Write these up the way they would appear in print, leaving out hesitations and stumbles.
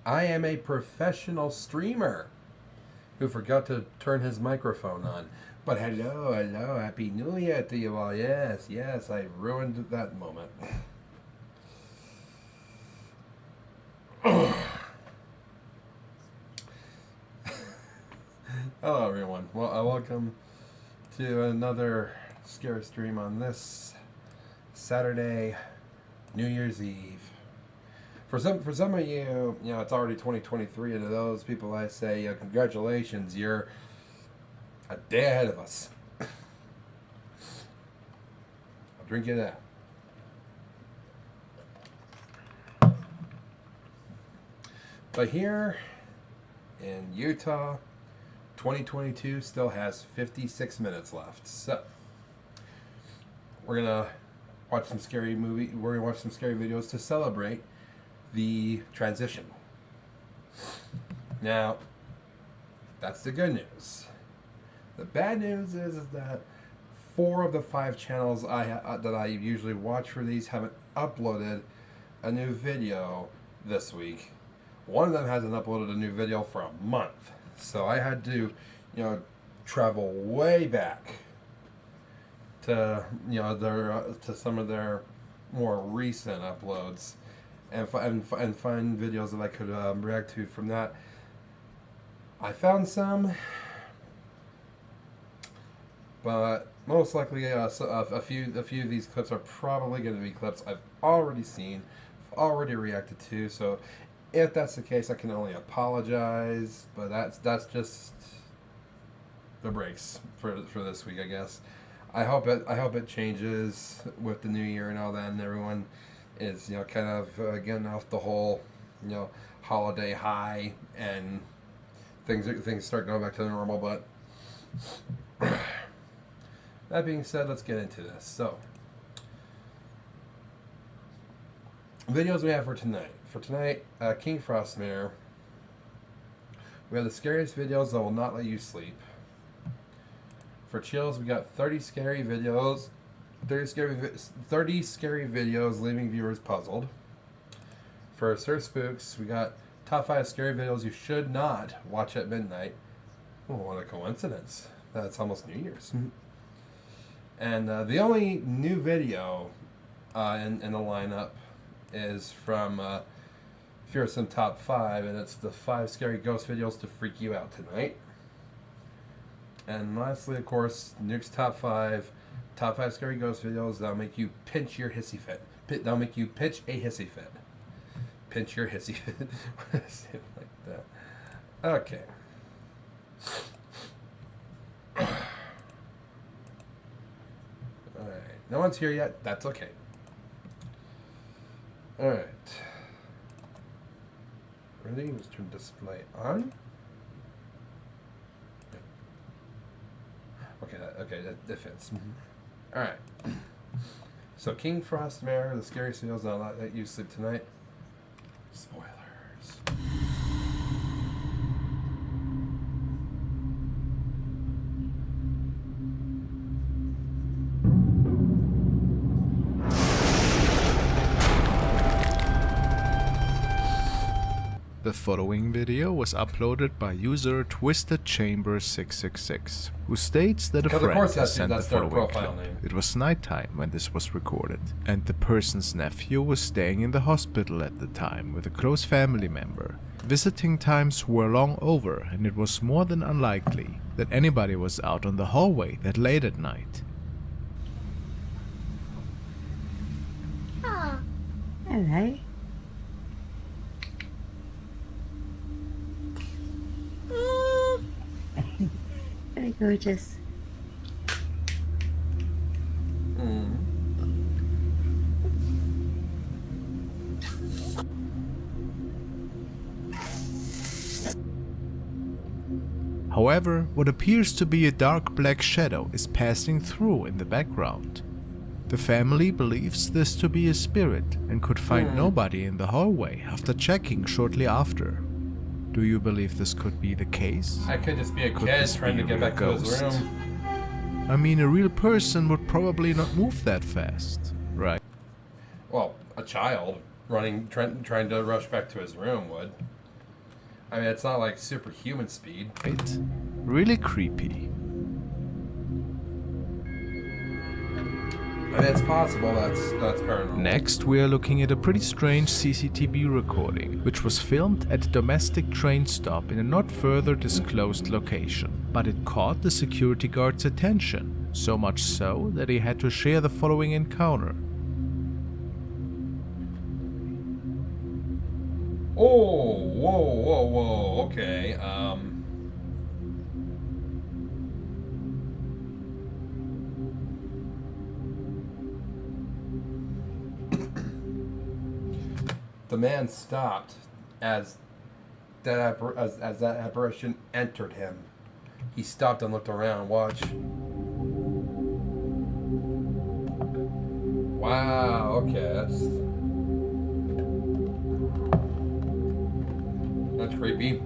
I am a professional streamer who forgot to turn his microphone on. But hello, happy new year to you all. Yes, I ruined that moment. Hello everyone. Well, welcome to another scary stream on this Saturday, New Year's Eve. For some of you, it's already 2023, and to those people I say, congratulations, you're a day ahead of us. I'll drink you that. But here in Utah, 2022 still has 56 minutes left. So we're gonna watch some scary We're gonna watch some scary videos to celebrate the transition. Now, that's the good news. The bad news is that 4 of the 5 channels that I usually watch for these haven't uploaded a new video this week. One of them hasn't uploaded a new video for a month. So I had to, travel way back to, to some of their more recent uploads and find videos that I could react to from that. I found some, but most likely a few of these clips are probably going to be clips I've already seen, already reacted to. So if that's the case, I can only apologize, but that's just the breaks for this week, I guess. I hope it changes with the new year and all that, and everyone is kind of getting off the whole holiday high, and things start going back to normal. But that being said, let's get into this. So, videos we have for tonight. For tonight, King Frostmare. We have the scariest videos that will not let you sleep. For chills, we got 30 scary videos. 30 scary videos leaving viewers puzzled. For Sir Spooks, we got top 5 scary videos you should not watch at midnight. Oh, what a coincidence. That's almost New Year's. And the only new video in the lineup is from Fearsome Top 5, and it's the 5 scary ghost videos to freak you out tonight. And lastly, of course, Nuke's top 5 scary ghost videos that'll make you pinch your hissy fit. That'll make you pitch a hissy fit. Pinch your hissy fit. Say it like that. Okay. Alright. No one's here yet. That's okay. Alright. Ready? Let's turn display on. Okay, that fits. Mm-hmm. Alright. So, King Frostmare, the scariest videos that'll not let you sleep tonight. Spoilers. The following video was uploaded by user TwistedChamber666, who states that a friend has sent the following clip. It was nighttime when this was recorded, and the person's nephew was staying in the hospital at the time with a close family member. Visiting times were long over, and it was more than unlikely that anybody was out on the hallway that late at night. Oh, hello. Very gorgeous. However, what appears to be a dark black shadow is passing through in the background. The family believes this to be a spirit and could find nobody in the hallway after checking shortly after. Do you believe this could be the case? I could just be a kid trying to get back to his room. I mean, a real person would probably not move that fast, Well, a child trying to rush back to his room would. I mean, it's not like superhuman speed. Right? Really creepy. I mean, it's possible that's paranormal. Next, we are looking at a pretty strange CCTV recording, which was filmed at a domestic train stop in a not further disclosed location. But it caught the security guard's attention, so much so that he had to share the following encounter. Oh, whoa, okay, the man stopped as that apparition entered him. He stopped and looked around. Watch. Wow. Okay, that's creepy.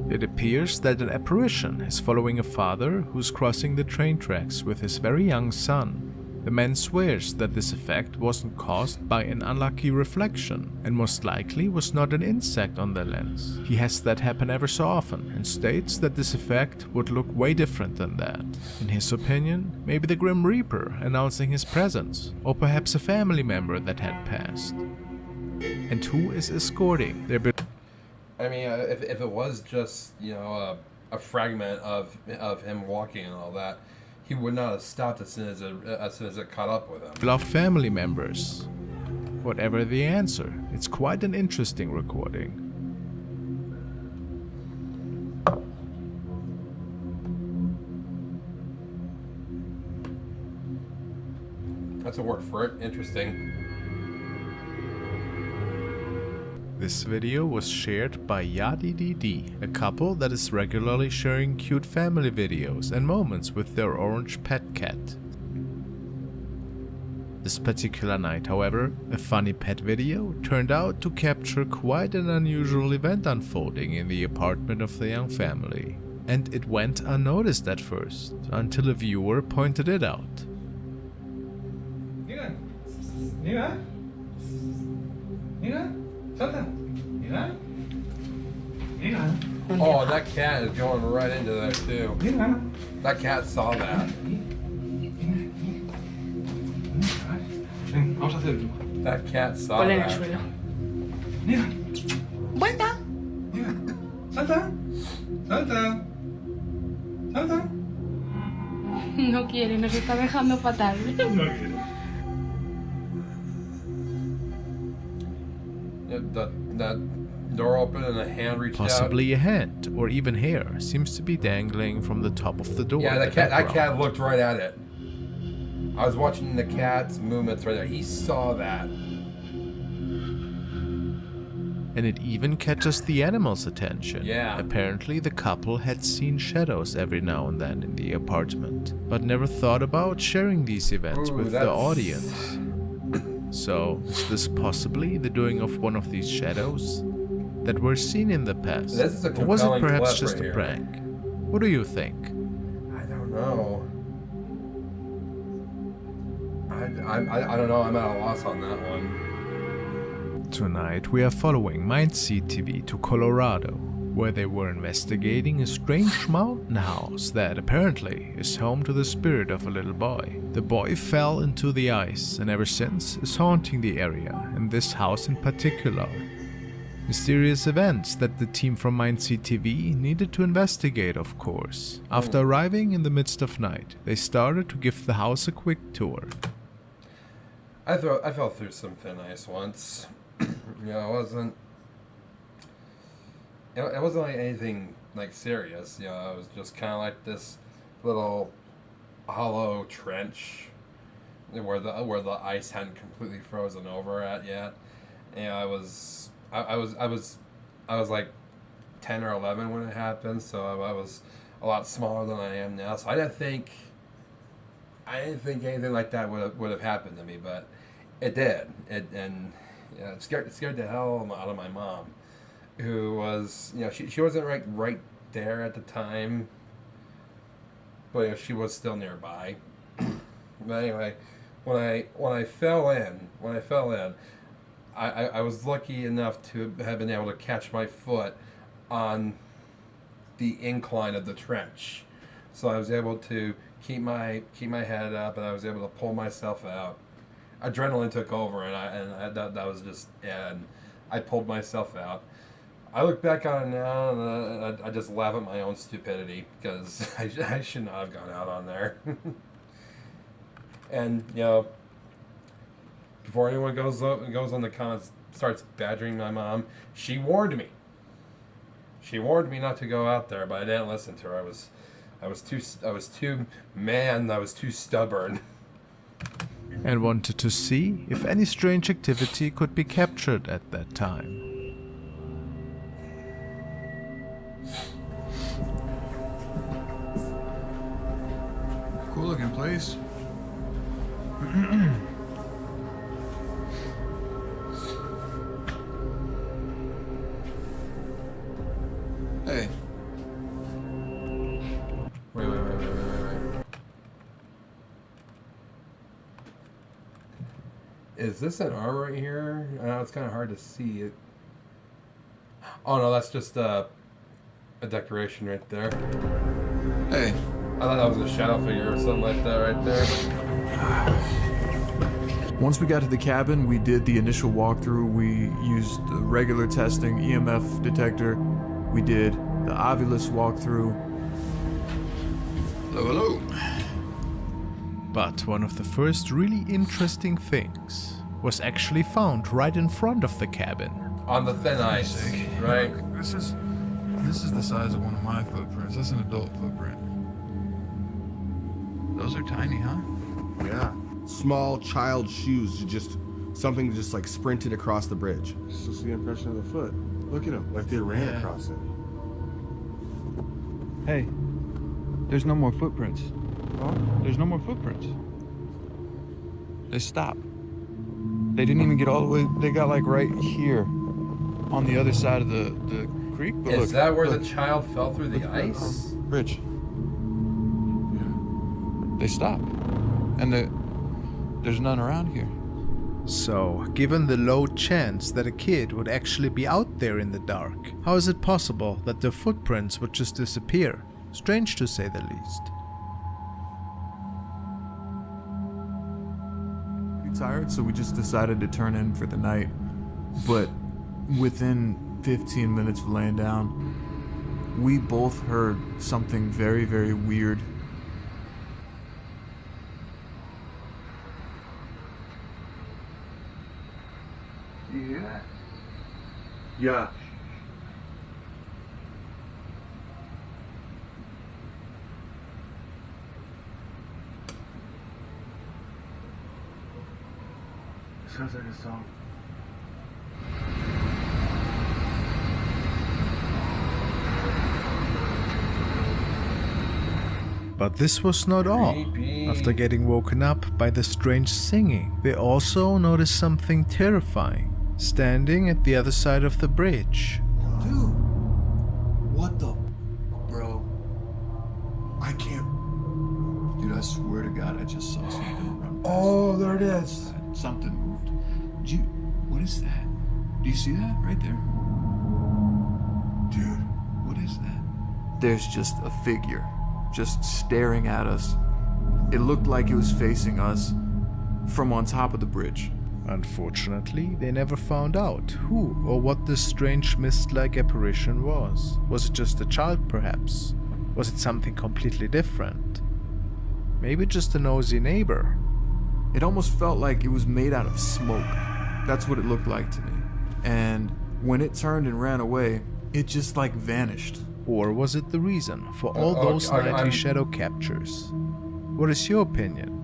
It appears that an apparition is following a father who's crossing the train tracks with his very young son. The man swears that this effect wasn't caused by an unlucky reflection and most likely was not an insect on the lens. He has that happen ever so often and states that this effect would look way different than that. In his opinion, maybe the Grim Reaper announcing his presence, or perhaps a family member that had passed. And who is escorting their... I mean, if it was just, you know, a fragment of him walking and all that, he would not have stopped as soon as it caught up with him. Beloved family members. Whatever the answer, it's quite an interesting recording. That's a word for it. Interesting. This video was shared by YadiDD, a couple that is regularly sharing cute family videos and moments with their orange pet cat. This particular night, however, a funny pet video turned out to capture quite an unusual event unfolding in the apartment of the young family. And it went unnoticed at first, until a viewer pointed it out. Oh, that cat is going right into there too. That cat saw that. That cat saw that. ¡Vuelta! No quiere, nos está dejando fatal. That door opened and a hand reached Possibly out. a hand, or even hair, seems to be dangling from the top of the door. Yeah, that cat looked right at it. I was watching the cat's movements right there. He saw that. And it even catches the animal's attention. Yeah. Apparently the couple had seen shadows every now and then in the apartment, but never thought about sharing these events with the audience. So, is this possibly the doing of one of these shadows that were seen in the past? This is a Or was it compelling perhaps clip just right a here. prank? What do you think? I don't know. I don't know. I'm at a loss on that one. Tonight we are following Mindseed TV to Colorado, where they were investigating a strange mountain house that apparently is home to the spirit of a little boy. The boy fell into the ice and ever since is haunting the area, and this house in particular. Mysterious events that the team from Mindseed TV needed to investigate, of course. After arriving in the midst of night, they started to give the house a quick tour. I fell through some thin ice once. You know, it wasn't like anything like serious. You know, it was just kind of like this little hollow trench where the ice hadn't completely frozen over at yet. And I was like 10 or 11 when it happened, so I was a lot smaller than I am now. So I didn't think anything like that would have happened to me, but it did. It scared the hell out of my mom, who was, you know, she wasn't right there at the time, but you know, she was still nearby. But anyway, when I fell in, I was lucky enough to have been able to catch my foot on the incline of the trench, so I was able to keep my head up, and I was able to pull myself out. Adrenaline took over, and that was just, and I pulled myself out. I look back on it now, and I just laugh at my own stupidity, because I should not have gone out on there. And, you know, before anyone goes on the comments, starts badgering my mom, she warned me. She warned me not to go out there, but I didn't listen to her. I was too stubborn. And wanted to see if any strange activity could be captured at that time. Cool looking place. Hey. Wait. Is this an arm right here? I know it's kind of hard to see it. Oh no, that's just a decoration right there. Hey. I thought that was a shadow figure or something like that right there. Once we got to the cabin, we did the initial walkthrough. We used the regular testing, EMF detector. We did the Ovilus walkthrough. Hello. But one of the first really interesting things was actually found right in front of the cabin. On the thin ice, right? Look, this is the size of one of my footprints. That's an adult footprint. Those are tiny, huh? Yeah. Small child shoes, just something that just like sprinted across the bridge. Just the impression of the foot. Look at them, like they ran across it. Hey, there's no more footprints. Oh? There's no more footprints. They stopped. They didn't even get all the way. They got like right here on the other side of the creek. But Is look, that where look. the child fell through the ice? Rich. They stopped. And there's none around here. So, given the low chance that a kid would actually be out there in the dark, how is it possible that the footprints would just disappear? Strange to say the least. Tired, so we just decided to turn in for the night. But within 15 minutes of laying down, we both heard something very, very weird. Do you hear that? Yeah. Sounds like a song. But this was not all. Creepy. After getting woken up by the strange singing, they also noticed something terrifying, standing at the other side of the bridge. Dude, what the, bro? I can't. Dude, I swear to God, I just saw something run. Oh, there it is. Something moved. What is that? Do you see that right there? Dude. What is that? There's just a figure, just staring at us. It looked like it was facing us from on top of the bridge. Unfortunately, they never found out who or what this strange mist-like apparition was. Was it just a child, perhaps? Was it something completely different? Maybe just a nosy neighbor? It almost felt like it was made out of smoke. That's what it looked like to me. And when it turned and ran away, it just like vanished. Or was it the reason for all those nightly shadow captures? What is your opinion?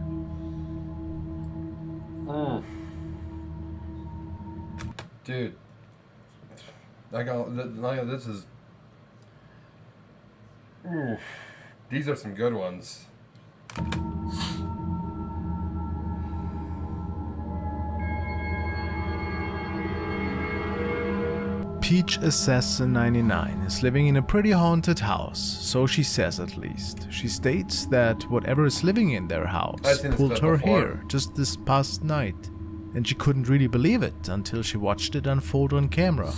Dude, this is. Oof. These are some good ones. Peach Assassin 99 is living in a pretty haunted house, so she says at least. She states that whatever is living in their house I've seen this pulled clip her before. hair just this past night. and she couldn't really believe it until she watched it unfold on camera.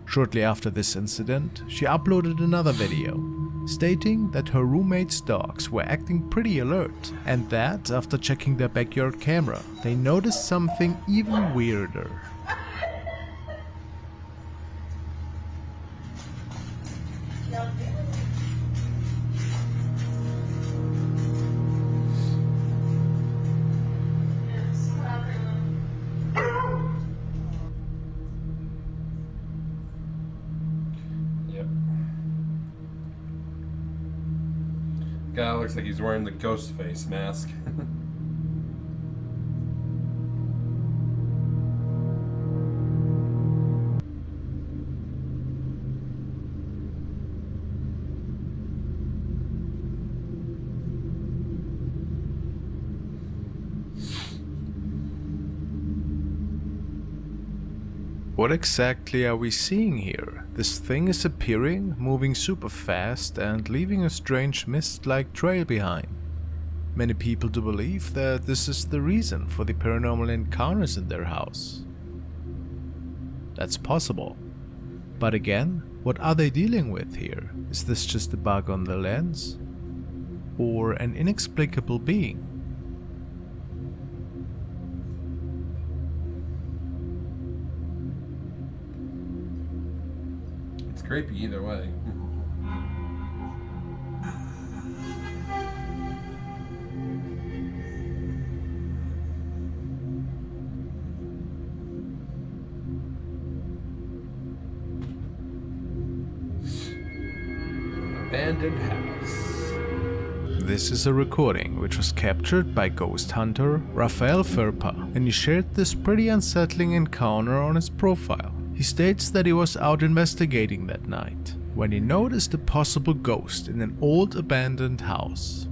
Shortly after this incident, she uploaded another video, stating that her roommate's dogs were acting pretty alert, and that after checking their backyard camera, they noticed something even weirder. Guy looks like he's wearing the ghost face mask. What exactly are we seeing here? This thing is appearing, moving super fast and leaving a strange mist-like trail behind. Many people do believe that this is the reason for the paranormal encounters in their house. That's possible. But again, what are they dealing with here? Is this just a bug on the lens? Or an inexplicable being? Creepy either way. Abandoned house. This is a recording which was captured by ghost hunter Rafael Ferpa, and he shared this pretty unsettling encounter on his profile. He states that he was out investigating that night when he noticed a possible ghost in an old abandoned house.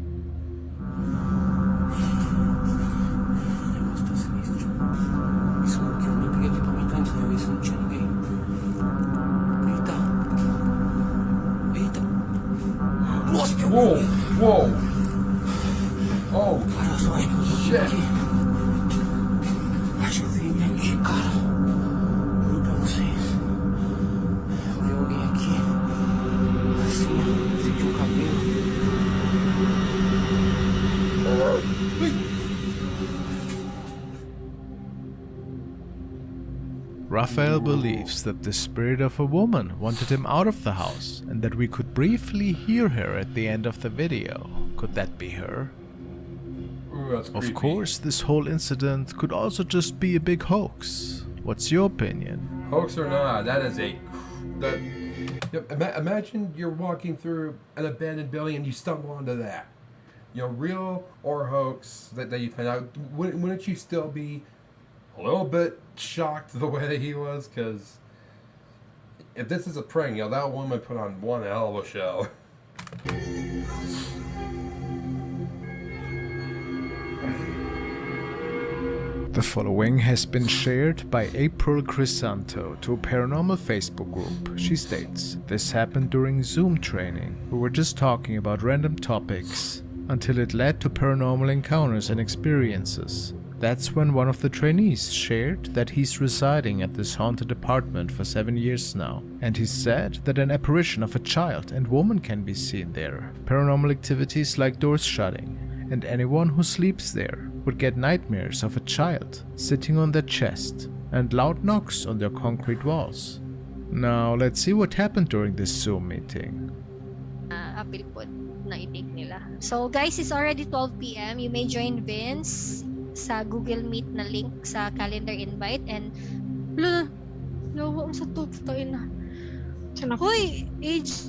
Whoa! Whoa! Oh! Shit! Raphael believes that the spirit of a woman wanted him out of the house and that we could briefly hear her at the end of the video. Could that be her? Ooh, that's creepy. Of course, this whole incident could also just be a big hoax. What's your opinion? Hoax or not, that is imagine you're walking through an abandoned building and you stumble onto that. You know, real or hoax that you find out. Wouldn't you still be a little bit shocked the way that he was? Because if this is a prank, you know, that woman put on one hell of a show. The following has been shared by April Crisanto to a paranormal Facebook group. She states, "This happened during Zoom training. We were just talking about random topics until it led to paranormal encounters and experiences. That's when one of the trainees shared that he's residing at this haunted apartment for 7 years now, and he said that an apparition of a child and woman can be seen there. Paranormal activities like doors shutting, and anyone who sleeps there would get nightmares of a child sitting on their chest and loud knocks on their concrete walls." Now, let's see what happened during this Zoom meeting. Appeal po na i-take nila. So guys, it's already 12 PM. You may join Vince sa Google Meet na link sa calendar invite and lawa sa top tayo na. Hoy, age.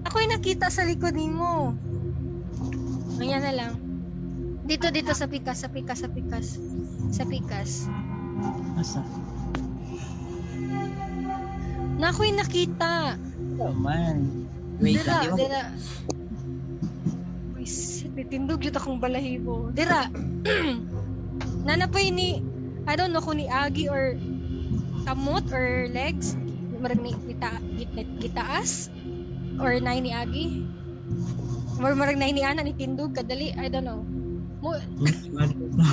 Ako'y nakita sa likod mo. Ayan na lang. Dito sa pikas. Asa? Na ako'y nakita. Oh man. Wait lang. Dira. Uy, titindog yun akong balahibo. Dira. Nanapoy ni I don't know kung ni agi or kamot or legs. Marag ni gitaas or nay ni agi. Or marag nay ni ana ni tindog kadali. I don't know.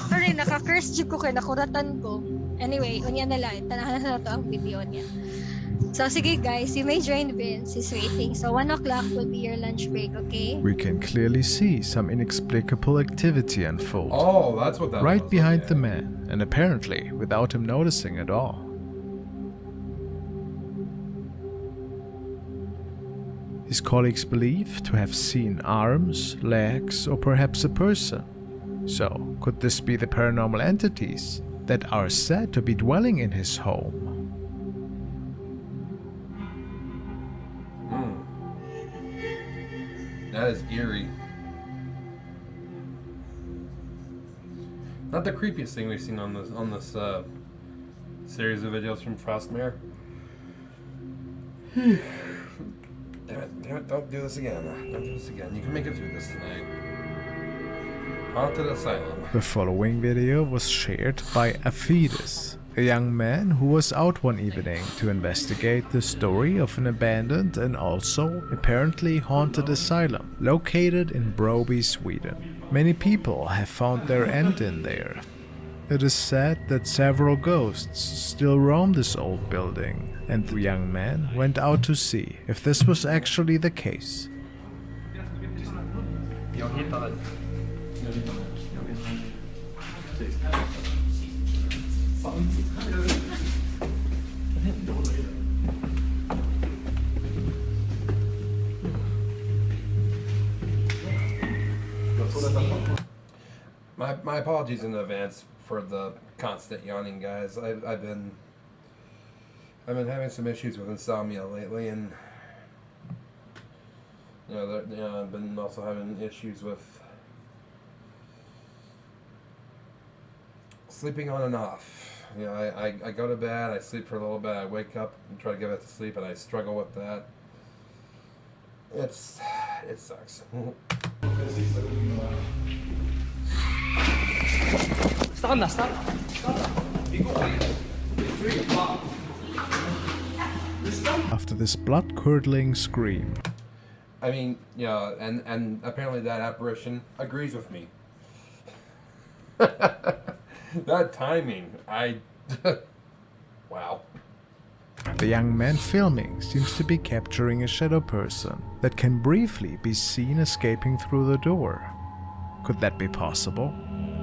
Sorry, naka-curse jud ko kay nakuratan ko. Anyway, unya na lang. Tanahan na to ang video niya. So, sige guys, you may join Vince. He's waiting. So, 1 o'clock will be your lunch break, okay? We can clearly see some inexplicable activity unfold. Oh, that's what that right was. behind Okay. the man, and apparently without him noticing at all. His colleagues believe to have seen arms, legs, or perhaps a person. So, could this be the paranormal entities that are said to be dwelling in his home? That is eerie. Not the creepiest thing we've seen on this series of videos from Frostmare. Damn it, don't do this again. Don't do this again. You can make it through this tonight. Haunted Asylum. The following video was shared by Aphides, a young man who was out one evening to investigate the story of an abandoned and also apparently haunted asylum located in Broby, Sweden. Many people have found their end in there. It is said that several ghosts still roam this old building, and the young man went out to see if this was actually the case. My apologies in advance for the constant yawning, guys. I've been having some issues with insomnia lately, and I've been also having issues with sleeping on and off. I go to bed, I sleep for a little bit, I wake up and try to get back to sleep, and I struggle with that. It sucks. After this blood-curdling scream, I mean, and apparently that apparition agrees with me. That timing, wow. the young man filming seems to be capturing a shadow person that can briefly be seen escaping through the door. Could that be possible?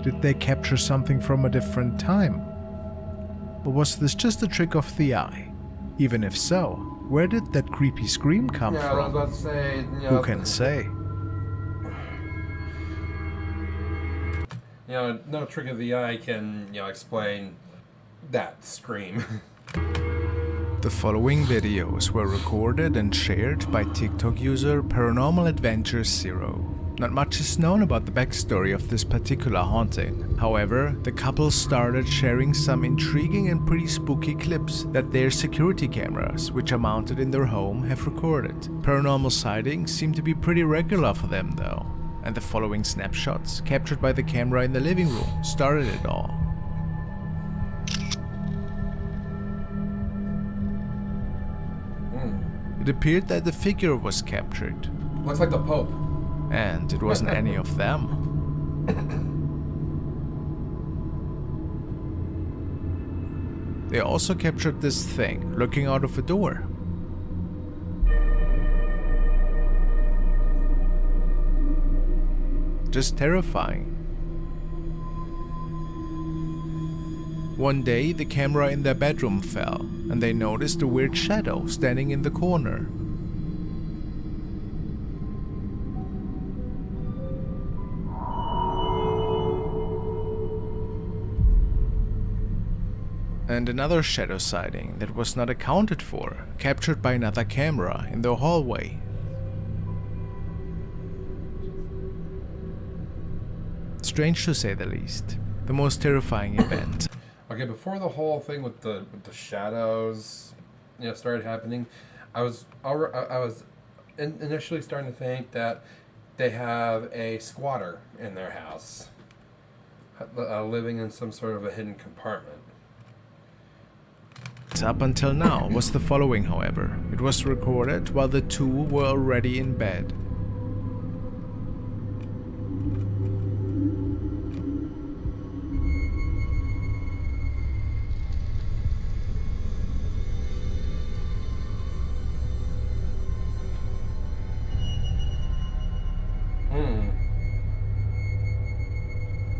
Did they capture something from a different time? Or was this just a trick of the eye? Even if so, where did that creepy scream come I was from? about to say, Who can say? No trick of the eye can, explain that scream. The following videos were recorded and shared by TikTok user Paranormal Adventures 0. Not much is known about the backstory of this particular haunting. However, the couple started sharing some intriguing and pretty spooky clips that their security cameras, which are mounted in their home, have recorded. Paranormal sightings seem to be pretty regular for them though, and the following snapshots, captured by the camera in the living room, started it all. It appeared that the figure was captured. Looks like the Pope. And it wasn't any of them. They also captured this thing looking out of a door. Just terrifying. One day, the camera in their bedroom fell, and they noticed a weird shadow standing in the corner. And another shadow sighting that was not accounted for, captured by another camera in the hallway. Strange to say the least. The most terrifying event. Okay, before the whole thing with the shadows, started happening, I was initially starting to think that they have a squatter in their house, living in some sort of a hidden compartment. Up until now was the following, however. It was recorded while the two were already in bed.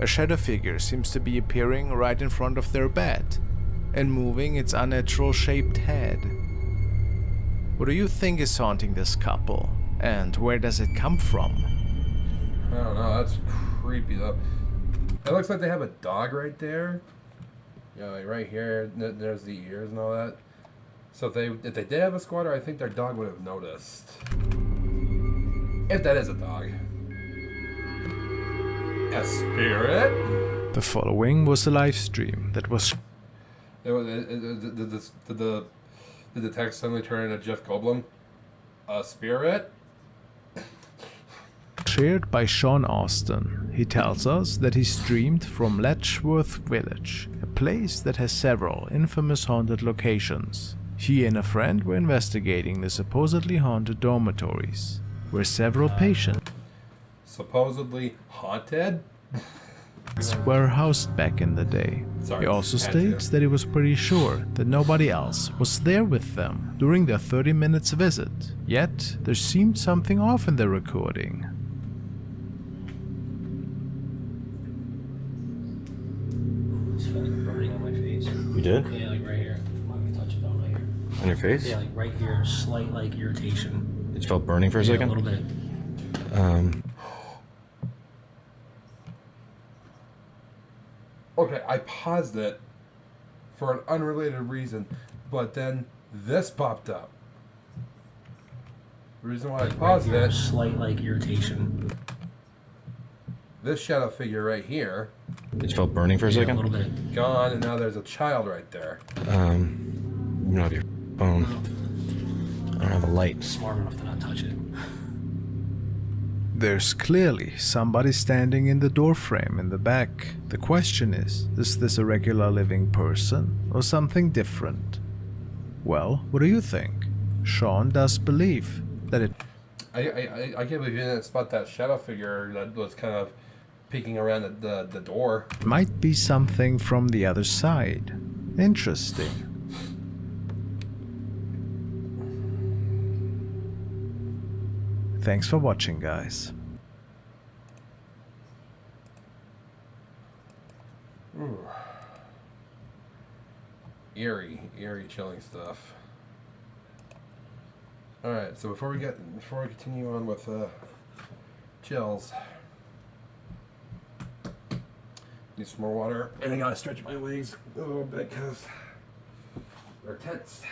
A shadow figure seems to be appearing right in front of their bed and moving its unnatural shaped head. What do you think is haunting this couple, and where does it come from? I don't know, that's creepy though. It looks like they have a dog right there. You know, like right here, there's the ears and all that. So if they did have a squatter, I think their dog would have noticed. If that is a dog. A spirit? The following was a live stream that was Did the text suddenly turn into Jeff Goldblum? A spirit? shared by Sean Austin. He tells us that he streamed from Letchworth Village, a place that has several infamous haunted locations. He and a friend were investigating the supposedly haunted dormitories, where several patients Supposedly haunted? were housed back in the day. Sorry, He also had to. states that he was pretty sure that nobody else was there with them during their 30 minutes visit. Yet, there seemed something off in the recording. It's feeling burning on my face. You did? Yeah, like right here. Let me touch it down right here. On your face? Yeah, like right here. Slight like irritation. It felt burning for a Yeah, second? a little bit. Okay, I paused it for an unrelated reason, but then this popped up. The reason why I paused Right here, it, slight like irritation. this shadow figure right here, It felt burning for a Yeah, a second? little bit. gone, and now there's a child right there. You don't have your phone. I don't have a light. Smart enough to not touch it. There's clearly somebody standing in the doorframe in the back. The question is this a regular living person or something different? Well, what do you think? Sean does believe that it I can't believe you didn't spot that shadow figure that was kind of peeking around the door. might be something from the other side. Interesting. Thanks for watching, guys. Ooh. Eerie, chilling stuff. All right, so before we continue on with chills, need some more water, and I gotta stretch my legs a little bit because they're tense.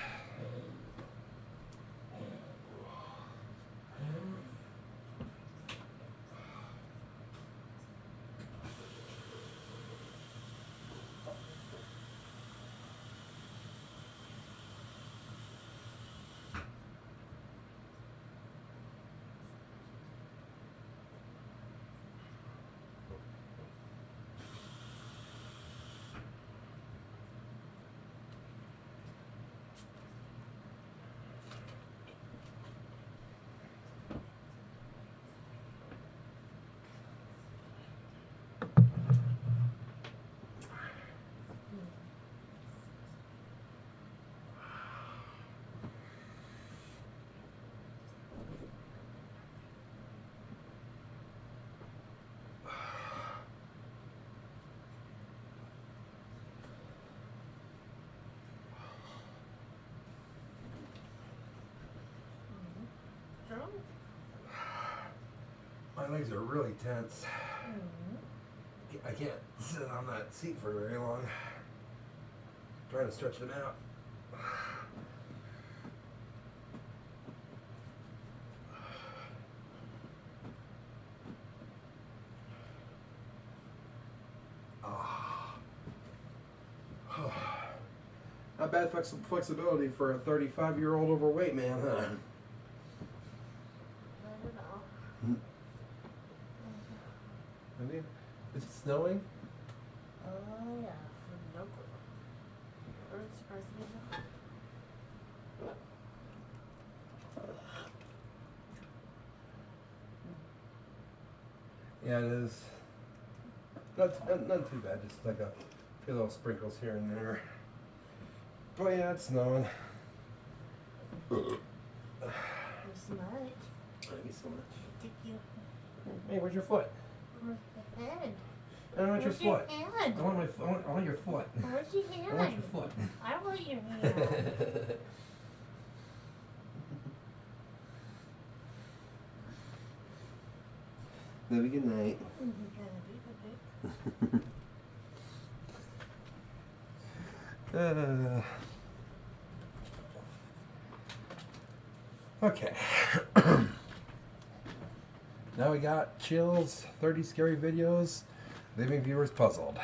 My legs are really tense. I can't sit on that seat for very long. Trying to stretch them out. Not bad flexibility for a 35-year-old overweight man, huh? Is it snowing? Oh, yeah. No Yeah, it is. Not too bad. Just like a few little sprinkles here and there. But yeah, it's snowing. So much. Thank you so much. Thank you. Hey, where's your foot? Where's the head? I want your Where's your foot. hand? I want your foot. Where's your hand? I want your foot. I want your hand. Have a good night. Okay. Now we got Chill's 30 scary videos, leaving viewers puzzled.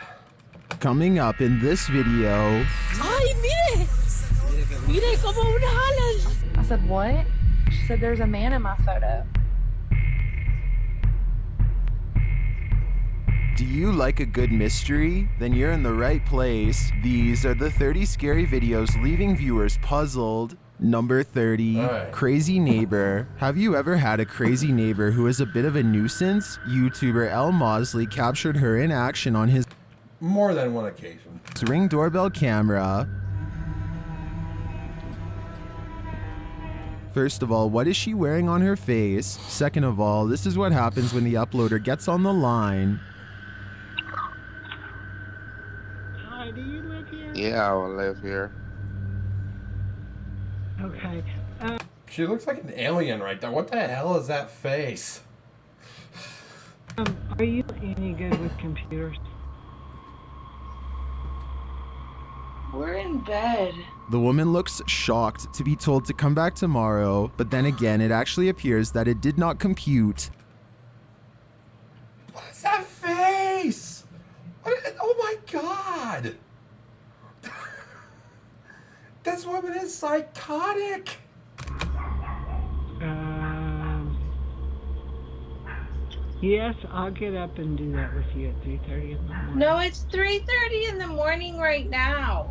Coming up in this video. Ay, mire! Mire como una jalan! I said, what? She said, there's a man in my photo. Do you like a good mystery? Then you're in the right place. These are the 30 scary videos leaving viewers puzzled. Number 30, right. Crazy Neighbor. Have you ever had a crazy neighbor who is a bit of a nuisance? YouTuber El Mosley captured her in action on his more than one occasion Ring doorbell camera. First of all, what is she wearing on her face? Second of all, this is what happens when the uploader gets on the line. Hi, do you live here? Yeah, I will live here. Okay. She looks like an alien right there. What the hell is that face? Are you any good with computers? We're in bed. The woman looks shocked to be told to come back tomorrow, but then again, it actually appears that it did not compute. What is that face? Oh my god! This woman is psychotic! Yes, I'll get up and do that with you at 3:30 in the morning. No, it's 3:30 in the morning right now.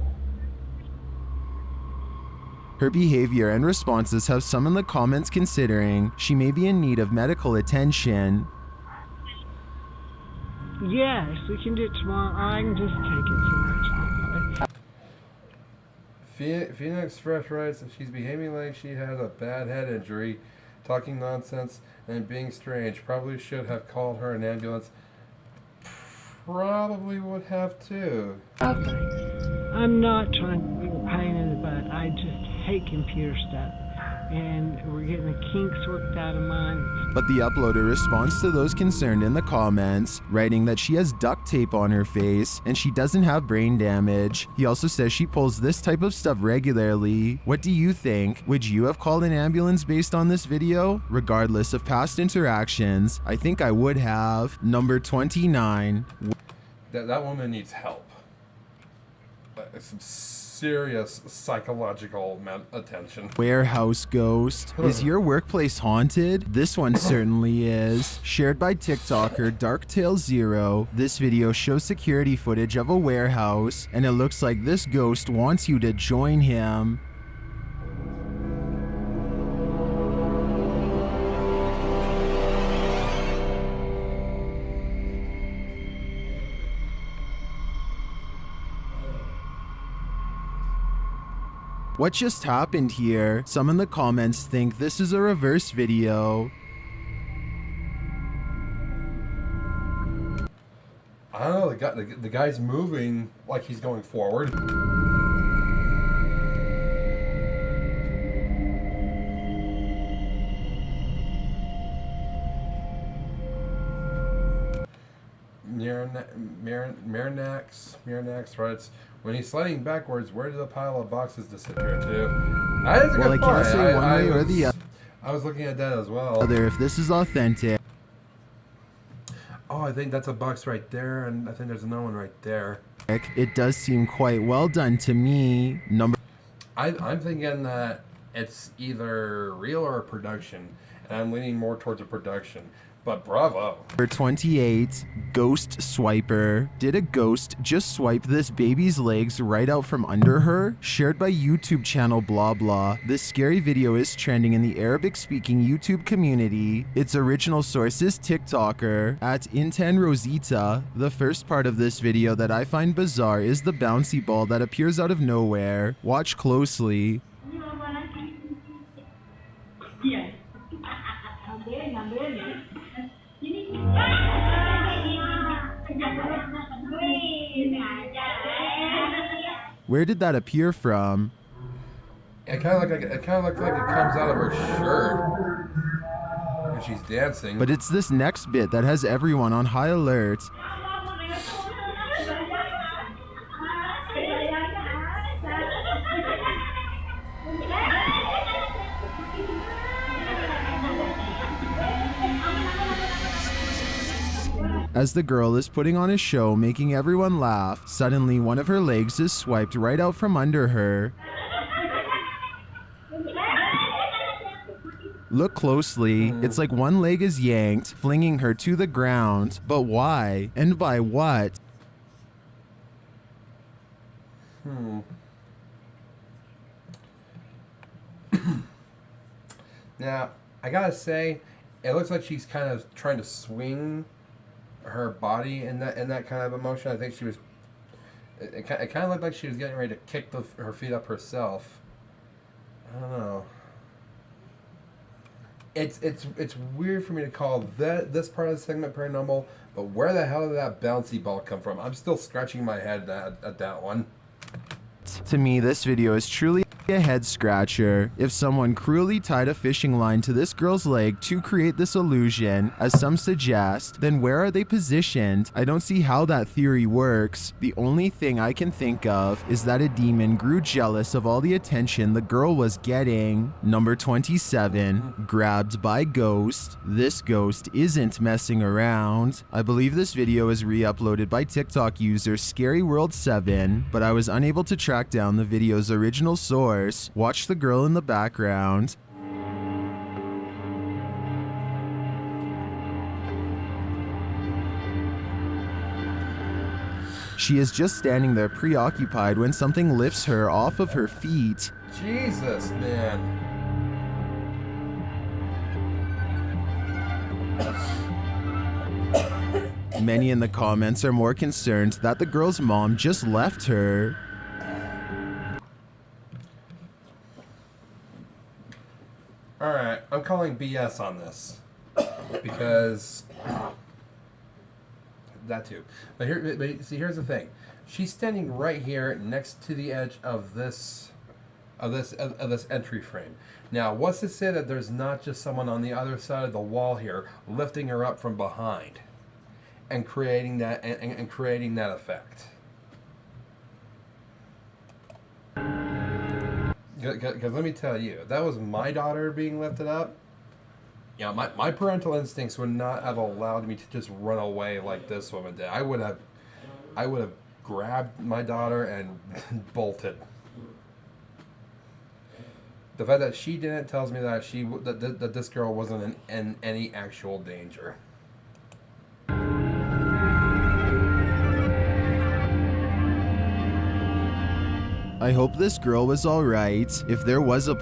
Her behavior and responses have some in the comments considering she may be in need of medical attention. Yes, we can do it tomorrow. I can just take it tomorrow. Phoenix Fresh writes that she's behaving like she has a bad head injury, talking nonsense, and being strange. Probably should have called her an ambulance. Probably would have too. I'm not trying to be a pain in the butt. I just hate computer stuff. And we're getting the kinks worked out of mine. But the uploader responds to those concerned in the comments, writing that she has duct tape on her face and she doesn't have brain damage. He also says she pulls this type of stuff regularly. What do you think? Would you have called an ambulance based on this video? Regardless of past interactions, I think I would have. Number 29. That woman needs help. Some serious psychological attention. Warehouse ghost. Is your workplace haunted? This one certainly is. Shared by TikToker Darktail0. This video shows security footage of a warehouse, and it looks like this ghost wants you to join him. What just happened here? Some in the comments think this is a reverse video. I don't know, the guy's moving like he's going forward. Miranax writes, when he's sliding backwards, where did the pile of boxes disappear to? That is a good point. I can't say one way or the other. I was looking at that as well. If this is authentic. Oh, I think that's a box right there, and I think there's another one right there. It does seem quite well done to me. I'm thinking that it's either real or a production, and I'm leaning more towards a production. But bravo. Number 28, Ghost Swiper. Did a ghost just swipe this baby's legs right out from under her? Shared by YouTube channel blah blah. This scary video is trending in the Arabic-speaking YouTube community. Its original source is TikToker at Inten Rosita. The first part of this video that I find bizarre is the bouncy ball that appears out of nowhere. Watch closely. Where did that appear from? It kind of looked like it comes out of her shirt when she's dancing. But it's this next bit that has everyone on high alert. As the girl is putting on a show, making everyone laugh, suddenly one of her legs is swiped right out from under her. Look closely, it's like one leg is yanked, flinging her to the ground. But why? And by what? Now, I gotta say, it looks like she's kind of trying to swing her body in that kind of emotion. I think she was. It kind of looked like she was getting ready to kick her feet up herself. I don't know. It's weird for me to call this part of the segment paranormal, but where the hell did that bouncy ball come from? I'm still scratching my head at that one. To me, this video is truly a head scratcher. If someone cruelly tied a fishing line to this girl's leg to create this illusion, as some suggest, then where are they positioned? I don't see how that theory works. The only thing I can think of is that a demon grew jealous of all the attention the girl was getting. Number 27, grabbed by ghost. This ghost isn't messing around. I believe this video is re-uploaded by TikTok user ScaryWorld7, but I was unable to track down the video's original source. Watch the girl in the background. She is just standing there preoccupied when something lifts her off of her feet. Jesus, man. Many in the comments are more concerned that the girl's mom just left her. Alright, I'm calling BS on this. Because that too. But here's the thing. She's standing right here next to the edge of this entry frame. Now, what's to say that there's not just someone on the other side of the wall here lifting her up from behind and creating that and creating that effect? Because let me tell you, if that was my daughter being lifted up, you know, my parental instincts would not have allowed me to just run away like this woman did. I would have grabbed my daughter and bolted. The fact that she didn't tells me that that this girl wasn't in any actual danger. I hope this girl was alright. If there was a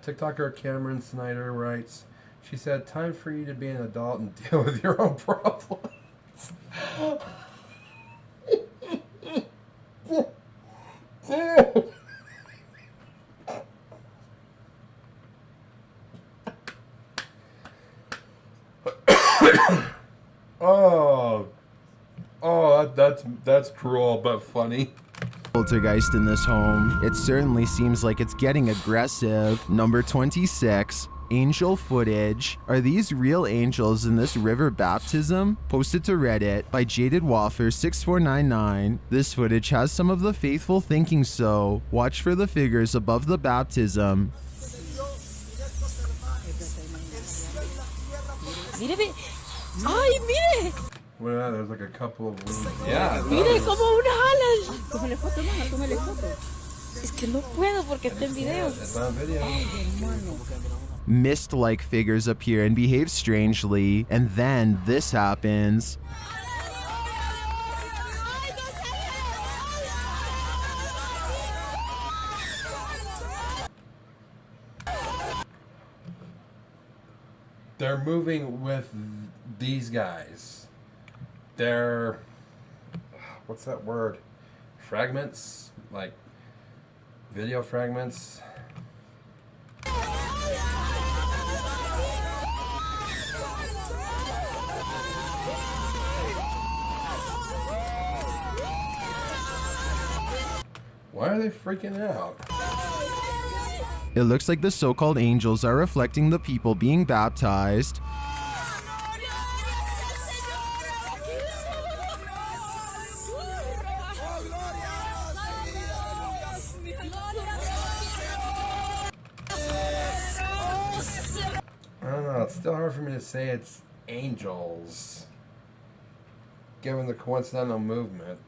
TikToker Cameron Snyder writes, she said, "Time for you to be an adult and deal with your own problems." Dude. That's cruel but funny. Poltergeist in this home. It certainly seems like it's getting aggressive. Number 26, angel footage. Are these real angels in this river baptism? Posted to Reddit by Jaded Wafer 6499. This footage has some of the faithful thinking so. Watch for the figures above the baptism. Ay, mire. Well, there's like a couple of wings. Yeah. Mire como una alas. Tómale foto, mamá, tómale foto. Es que no puedo porque está en video. Está en video. Mist-like figures appear and behave strangely, and then this happens. They're moving with these guys. They're, what's that word? Fragments? Like video fragments? Why are they freaking out? It looks like the so-called angels are reflecting the people being baptized. I don't know, it's still hard for me to say it's angels, given the coincidental movement.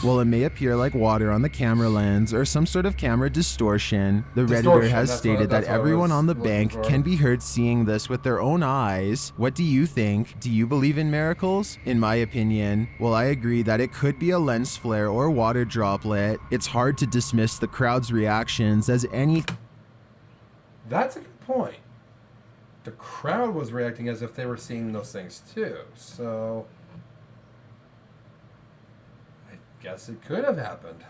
While it may appear like water on the camera lens or some sort of camera distortion, the Redditor has stated that everyone on the bank can be heard seeing this with their own eyes. What do you think? Do you believe in miracles? In my opinion, well, I agree that it could be a lens flare or water droplet. It's hard to dismiss the crowd's reactions as any... That's a good point. The crowd was reacting as if they were seeing those things too, so... guess it could have happened.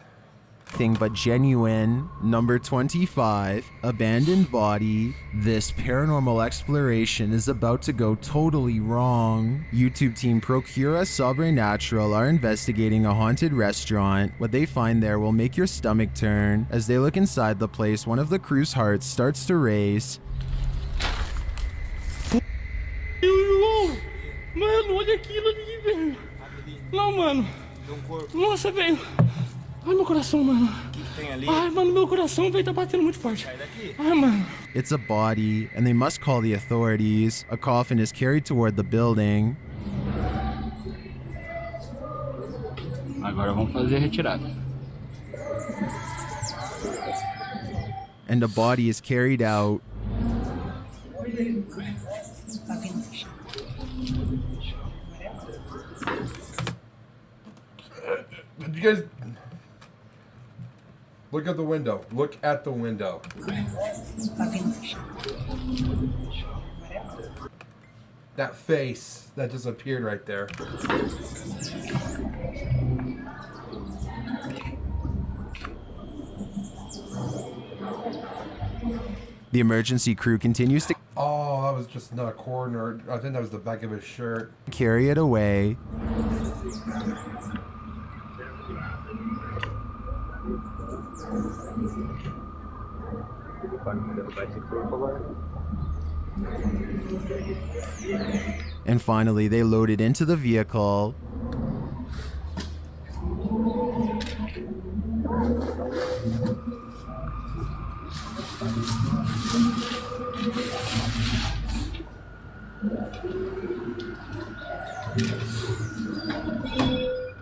Thing but genuine. Number 25, abandoned body. This paranormal exploration is about to go totally wrong. YouTube team Procura Sobrenatural are investigating a haunted restaurant. What they find there will make your stomach turn. As they look inside the place, one of the crew's hearts starts to race. Mano, olha aquilo ali, velho. Não, mano. Nossa, velho. Ai, meu coração, mano. O que tem ali? Ai, mano, meu coração, velho, tá batendo muito forte. Sai daqui. Ai, mano. It's a body, and they must call the authorities. A coffin is carried toward the building. Agora vamos fazer a retirada. And a body is carried out. Did you guys look at the window? Look at the window. That face that just appeared right there. The emergency crew continues to... Oh, that was just not a corner. I think that was the back of his shirt. Carry it away. And finally, they load it into the vehicle.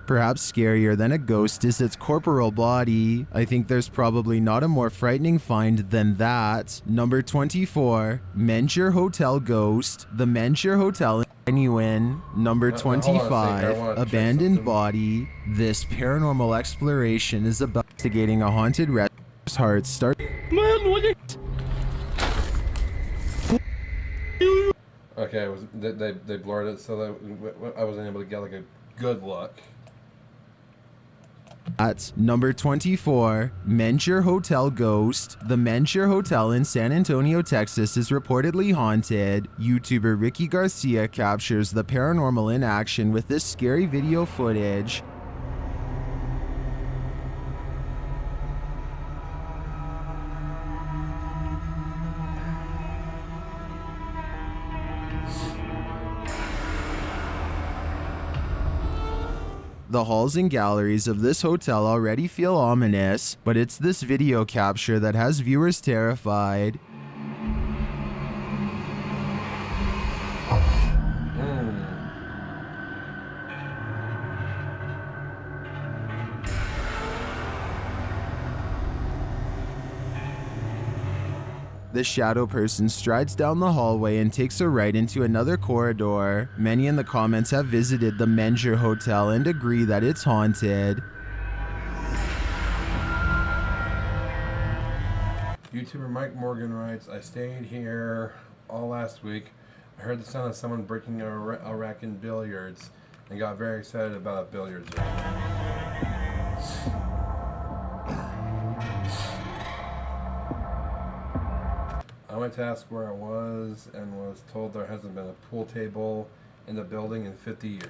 Perhaps scarier than a ghost is its corporeal body. I think there's probably not a more frightening find than that. Number 24, Menture Hotel Ghost. The Menture Hotel in genuine. Number 25, abandoned body. This paranormal exploration is about investigating a haunted restaurant's heart start. Okay, it was, they blurred it so that I wasn't able to get like a good look. At number 24, Menture Hotel Ghost. The Menture Hotel in San Antonio, Texas is reportedly haunted. YouTuber Ricky Garcia captures the paranormal in action with this scary video footage. The halls and galleries of this hotel already feel ominous, but it's this video capture that has viewers terrified. The shadow person strides down the hallway and takes a right into another corridor. Many in the comments have visited the Menger Hotel and agree that it's haunted. YouTuber Mike Morgan writes, I stayed here all last week. I heard the sound of someone breaking a rack in billiards and got very excited about a billiards room. I went to ask where it was and was told there hasn't been a pool table in the building in 50 years.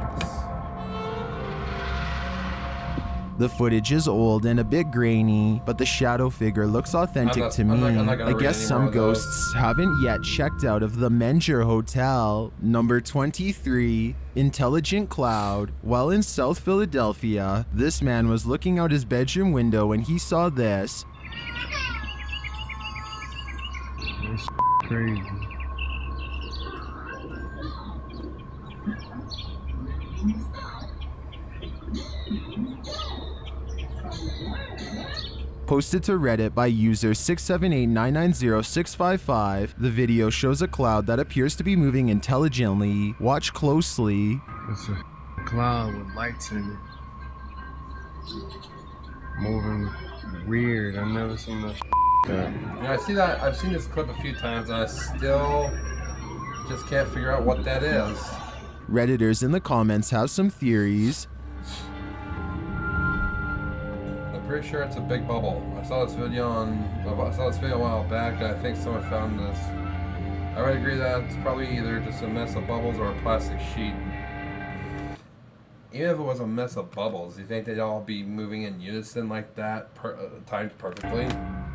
The footage is old and a bit grainy, but the shadow figure looks authentic to me. I guess some ghosts haven't yet checked out of the Menger Hotel. Number 23, Intelligent Cloud. While in South Philadelphia, this man was looking out his bedroom window when he saw this. That's crazy. Posted to Reddit by user 678990655, the video shows a cloud that appears to be moving intelligently. Watch closely. It's a cloud with lights in it. Moving weird. I've never seen no Yeah, I see that. I've seen this clip a few times and I still just can't figure out what that is. Redditors in the comments have some theories. Pretty sure it's a big bubble. I saw this video a while back, and I think someone found this. I would agree that it's probably either just a mess of bubbles or a plastic sheet. Even if it was a mess of bubbles, do you think they'd all be moving in unison like that, timed perfectly?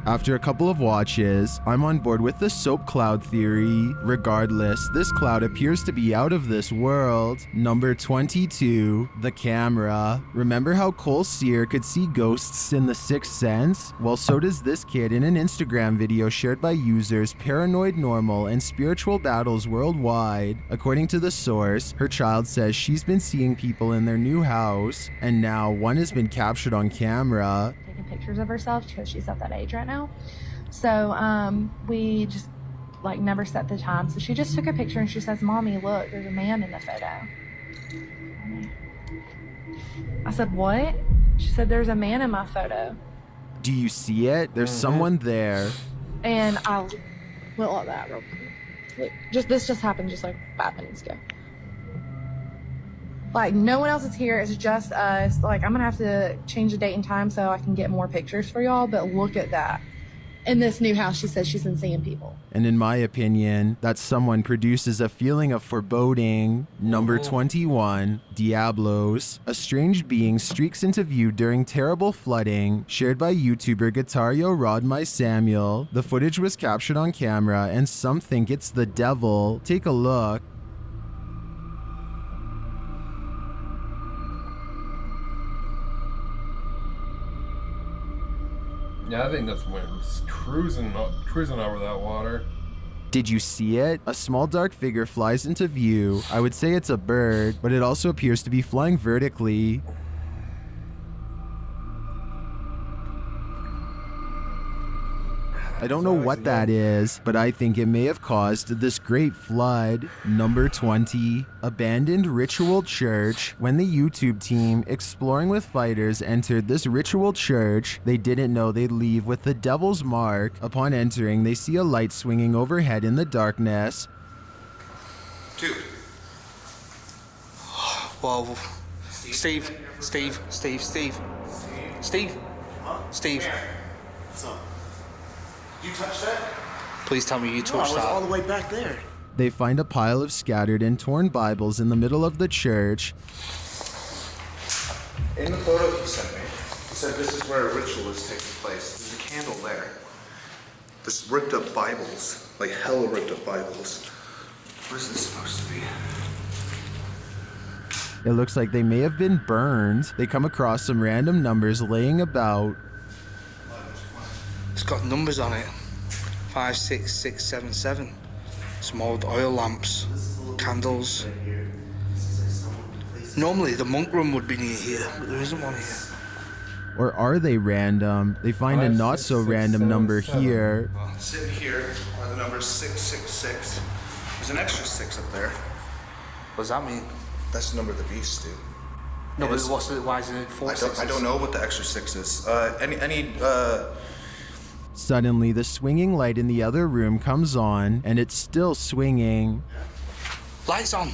After a couple of watches, I'm on board with the soap cloud theory. Regardless, this cloud appears to be out of this world. Number 22, the camera. Remember how Cole Sear could see ghosts in The Sixth Sense? Well, so does this kid in an Instagram video shared by users Paranoid Normal and Spiritual Battles Worldwide. According to the source, her child says she's been seeing people in their new house, and now one has been captured on camera. Pictures of herself because she's at that age right now. So we just like never set the time. So she just took a picture and she says, Mommy, look, there's a man in the photo. I said, what? She said, there's a man in my photo. Do you see it? There's someone there. And I went like that real quick. Look, this just happened just like 5 minutes ago. Like, no one else is here. It's just us. Like, I'm going to have to change the date and time so I can get more pictures for y'all. But look at that. In this new house, she says she's been seeing people. And in my opinion, that someone produces a feeling of foreboding. Number 21, Diablos. A strange being streaks into view during terrible flooding. Shared by YouTuber Guitario Rod My Samuel. The footage was captured on camera and some think it's the devil. Take a look. Yeah, I think that's when it's cruising over that water. Did you see it? A small dark figure flies into view. I would say it's a bird, but it also appears to be flying vertically. I don't know what that is, but I think it may have caused this great flood. Number 20, abandoned ritual church. When the YouTube team, Exploring with Fighters, entered this ritual church, they didn't know they'd leave with the devil's mark. Upon entering, they see a light swinging overhead in the darkness. Dude. Whoa. Steve. What's up? You touched that? Please tell me you touched I was that. all the way back there. They find a pile of scattered and torn Bibles in the middle of the church. In the photo he sent me, he said this is where a ritual is taking place. There's a candle there. There's ripped up Bibles, like hella ripped up Bibles. What is this supposed to be? It looks like they may have been burned. They come across some random numbers laying about. It's got numbers on it. 56677. Some old oil lamps, candles. Normally the monk room would be near here, but there isn't one here. Or are they random? They find a not so random number here. Well, sitting here are the numbers 666. There's an extra 6 up there. What does that mean? That's the number of the beast, dude. No, but why is it 4 6? I don't know what the extra 6 is. Suddenly, the swinging light in the other room comes on, and it's still swinging. Lights on.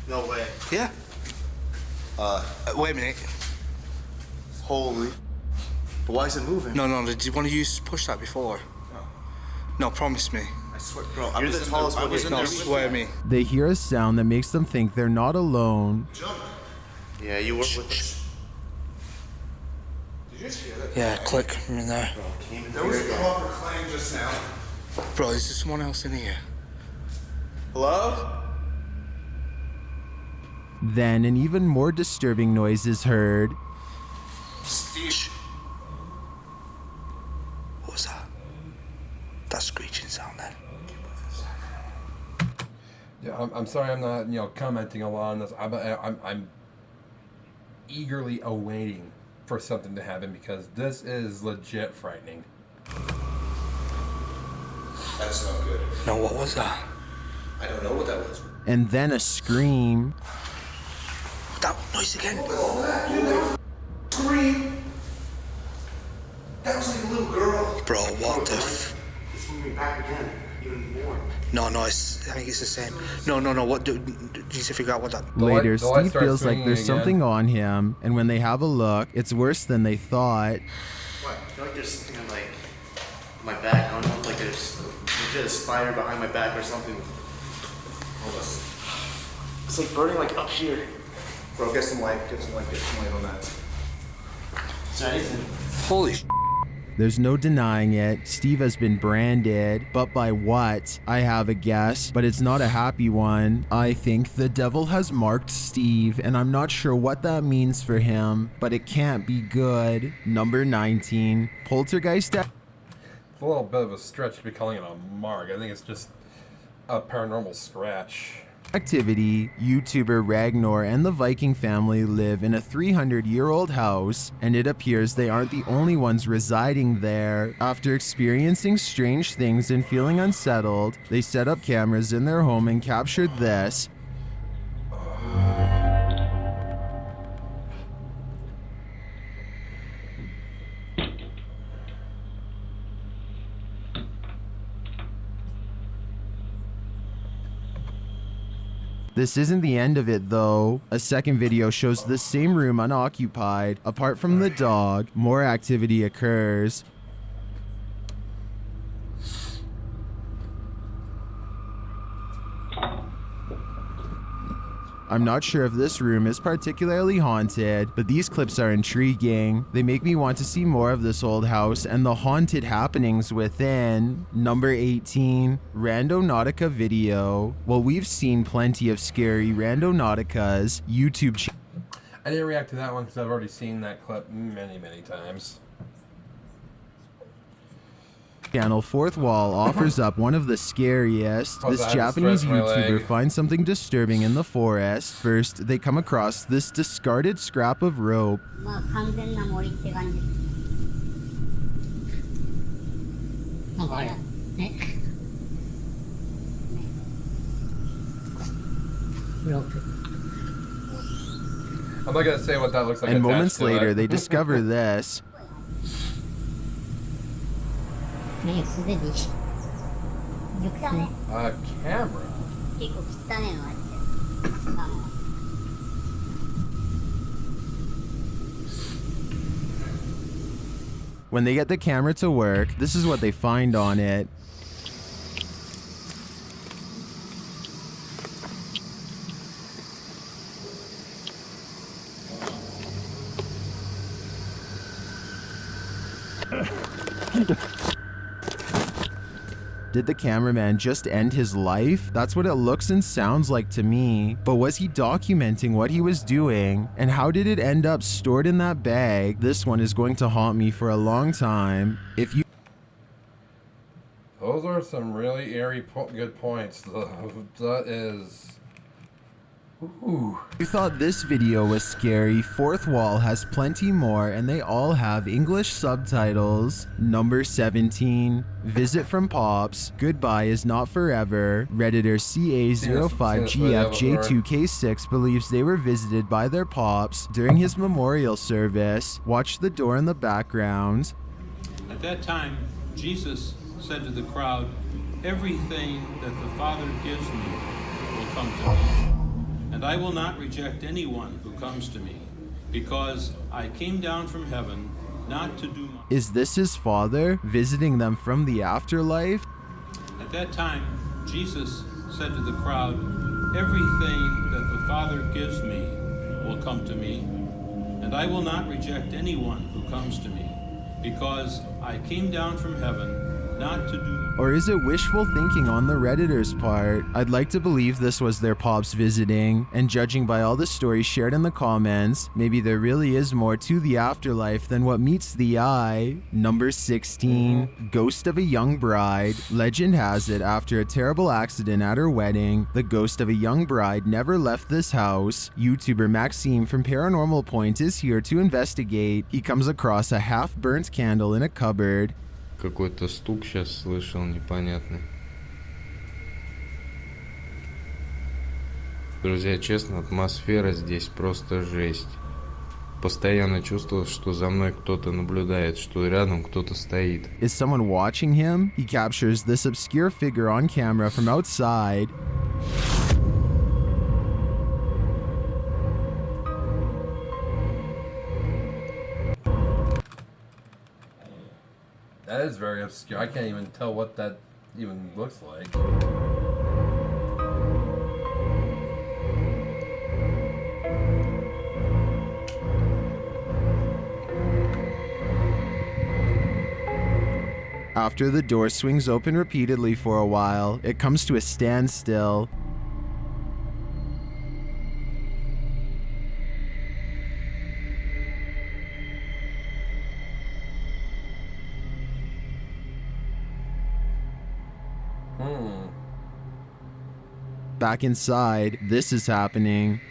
No way. Yeah. Wait a minute. Holy. But why is it moving? No. Did you want to push that before? No, promise me. I swear, bro. You're the tallest one. No, swear me. They hear a sound that makes them think they're not alone. Jump. Yeah, you were with us. Did you just hear that? Yeah, click. I'm in there. There was a proper clang just now. Bro, is there someone else in here? Hello? Then an even more disturbing noise is heard. Steve. What was that? That screeching sound then. Yeah, I'm sorry I'm not commenting a lot on this. I'm eagerly awaiting for something to happen because this is legit frightening. That's not good. No, what was that? I don't know what that was. And then a scream. That noise again. Scream. That was like a little girl. Bro, what the f... It's moving back again, even more. No, I think it's the same. No, what do you need to figure out what that... Later, Steve feels like there's something on him, and when they have a look, it's worse than they thought. What? I feel like there's something on like my back. I don't know if like there's legit a spider behind my back or something. Hold on. It's like burning like up here. Bro, get some light on that. Is there anything? Holy sh**. There's no denying it. Steve has been branded, but by what? I have a guess, but it's not a happy one. I think the devil has marked Steve, and I'm not sure what that means for him, but it can't be good. Number 19, Poltergeist. It's a little bit of a stretch to be calling it a mark. I think it's just a paranormal scratch. Activity. YouTuber Ragnar and the Viking family live in a 300-year-old house, and it appears they aren't the only ones residing there. After experiencing strange things and feeling unsettled, they set up cameras in their home and captured this. This isn't the end of it though. A second video shows the same room unoccupied. Apart from the dog, more activity occurs. I'm not sure if this room is particularly haunted, but these clips are intriguing. They make me want to see more of this old house and the haunted happenings within. Number 18, Randonautica video. Well, we've seen plenty of scary Randonauticas YouTube channel. I didn't react to that one because I've already seen that clip many times. Channel Fourth Wall offers up one of the scariest. This Japanese YouTuber finds something disturbing in the forest. First, they come across this discarded scrap of rope. I'm not gonna say what that looks like. And moments later, they discover this. A camera. When they get the camera to work, this is what they find on it. Did the cameraman just end his life? That's what it looks and sounds like to me. But was he documenting what he was doing? And how did it end up stored in that bag? This one is going to haunt me for a long time. If you... Those are some really eerie good points. That is Ooh. If you thought this video was scary, Fourth Wall has plenty more and they all have English subtitles. Number 17, Visit from Pops, Goodbye is Not Forever. Redditor CA05GFJ2K6 believes they were visited by their pops during his memorial service. Watch the door in the background. At that time, Jesus said to the crowd, "Everything that the Father gives me will come to me. And I will not reject anyone who comes to me, because I came down from heaven not to do my..." Is this his father visiting them from the afterlife? At that time, Jesus said to the crowd, "Everything that the Father gives me will come to me, and I will not reject anyone who comes to me, because I came down from heaven not to do..." Or is it wishful thinking on the Redditor's part? I'd like to believe this was their pops visiting, and judging by all the stories shared in the comments, maybe there really is more to the afterlife than what meets the eye. Number 16, Ghost of a Young Bride. Legend has it, after a terrible accident at her wedding, the ghost of a young bride never left this house. YouTuber Maxime from Paranormal Point is here to investigate. He comes across a half-burnt candle in a cupboard. Какой-то стук сейчас слышал непонятный. Друзья, честно, атмосфера здесь просто жесть. Постоянно чувствовал, что за мной кто-то наблюдает, что рядом кто-то стоит. Is someone watching him? He captures this obscure figure on camera from outside. That is very obscure. I can't even tell what that even looks like. After the door swings open repeatedly for a while, it comes to a standstill. Back inside, this is happening.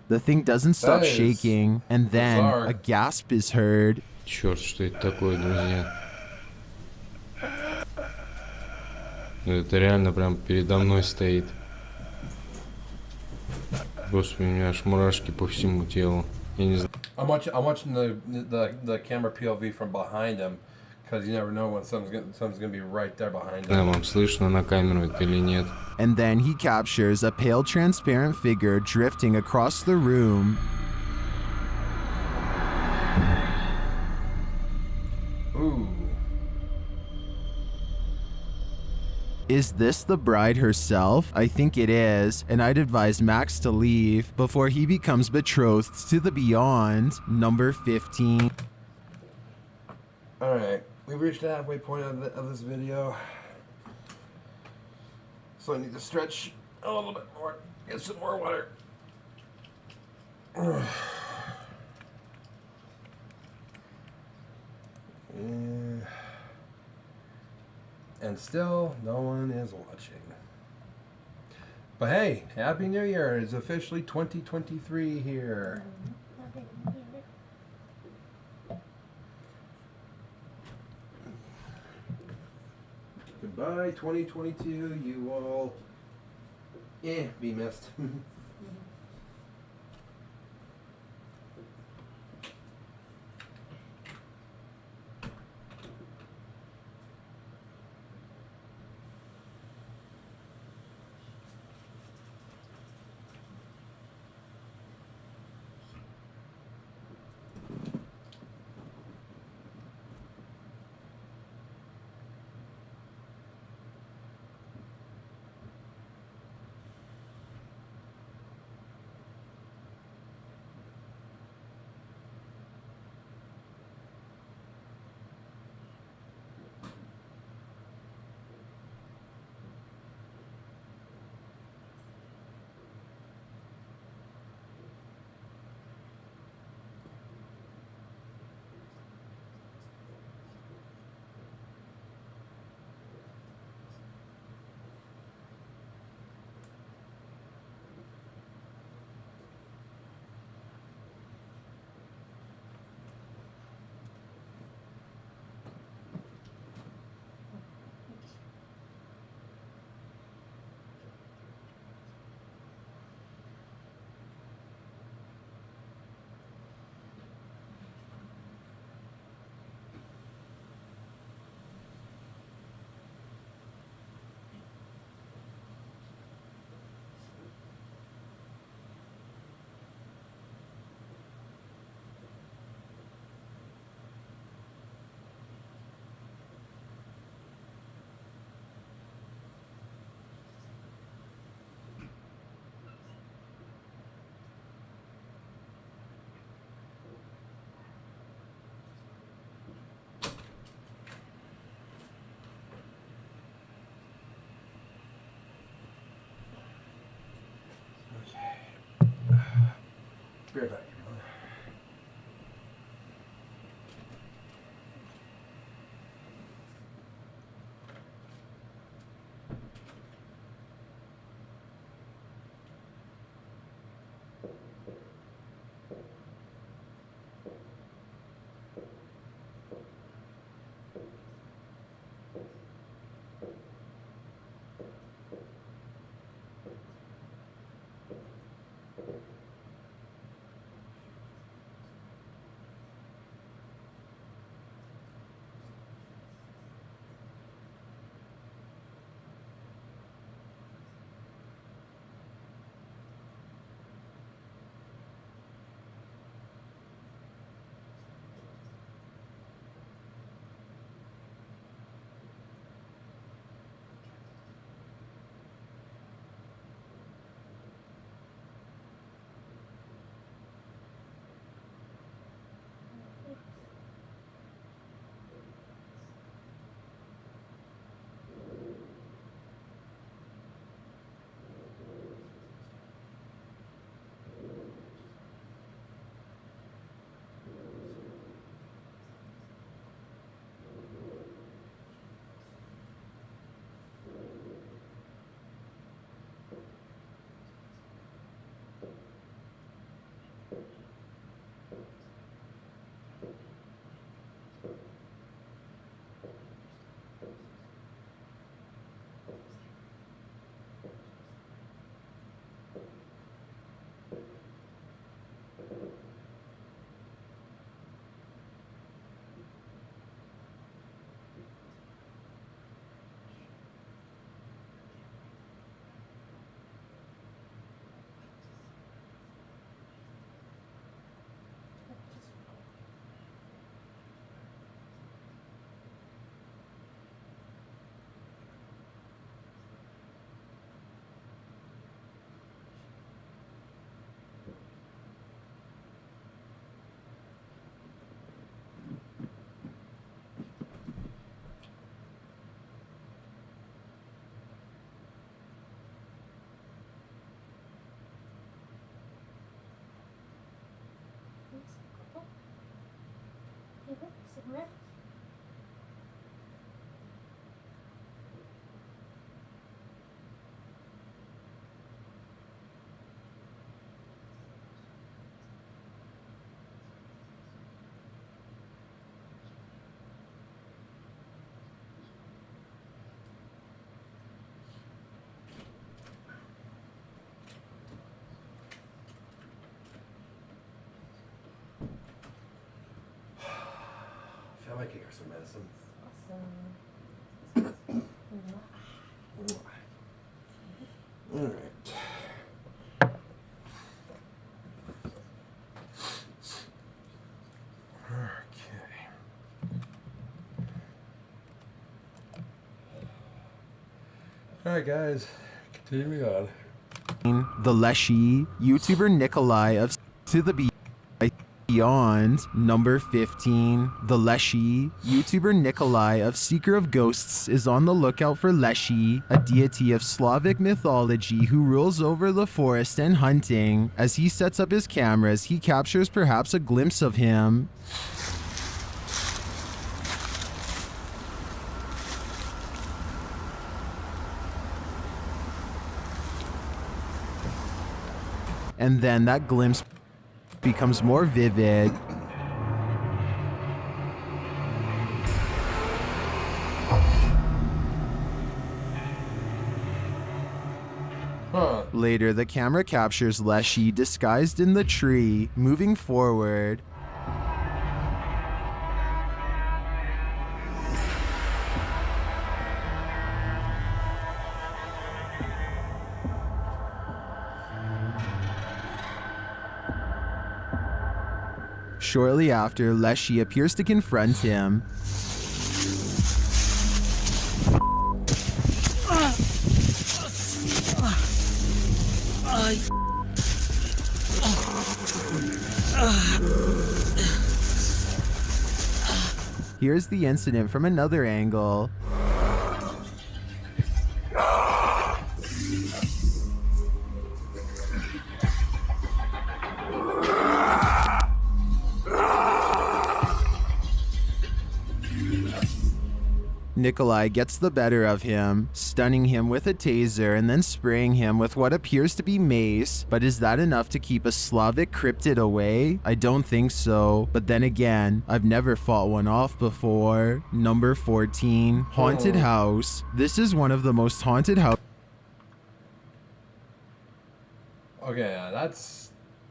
The thing doesn't stop shaking, and then a gasp is heard. Черт, что это такое, друзья? Ну, это реально прям передо мной стоит. Господи, у меня аж мурашки по всему телу. Я не знаю. I'm watching the camera POV from behind him, because you never know when something's gonna be right there behind him. Вам слышно на камеру это или нет? And then he captures a pale, transparent figure drifting across the room. Ooh. Is this the bride herself? I think it is, and I'd advise Max to leave before he becomes betrothed to the beyond. Number 15. Alright, we've reached the halfway point of this video. So I need to stretch a little bit more, get some more water. And still, no one is watching. But hey, Happy New Year! It's officially 2023 here. Goodbye, 2022, you all. Be missed. Be right back. Cigarette? I feel like I got some medicine. All right. Okay. All right, guys. Continuing on. The Leshy YouTuber Nikolai of To the Beyond. Number 15. The Leshy YouTuber Nikolai of Seeker of Ghosts is on the lookout for Leshy, a deity of Slavic mythology who rules over the forest and hunting. As he sets up his cameras, he captures perhaps a glimpse of him. And then that glimpse becomes more vivid. Later, the camera captures Leshy disguised in the tree, moving forward. Shortly after, Leshy appears to confront him. Here's the incident from another angle. Nikolai gets the better of him, stunning him with a taser and then spraying him with what appears to be mace. But is that enough to keep a Slavic cryptid away? I don't think so. But then again, I've never fought one off before. Number 14, Haunted House. This is one of the most haunted houses. Okay,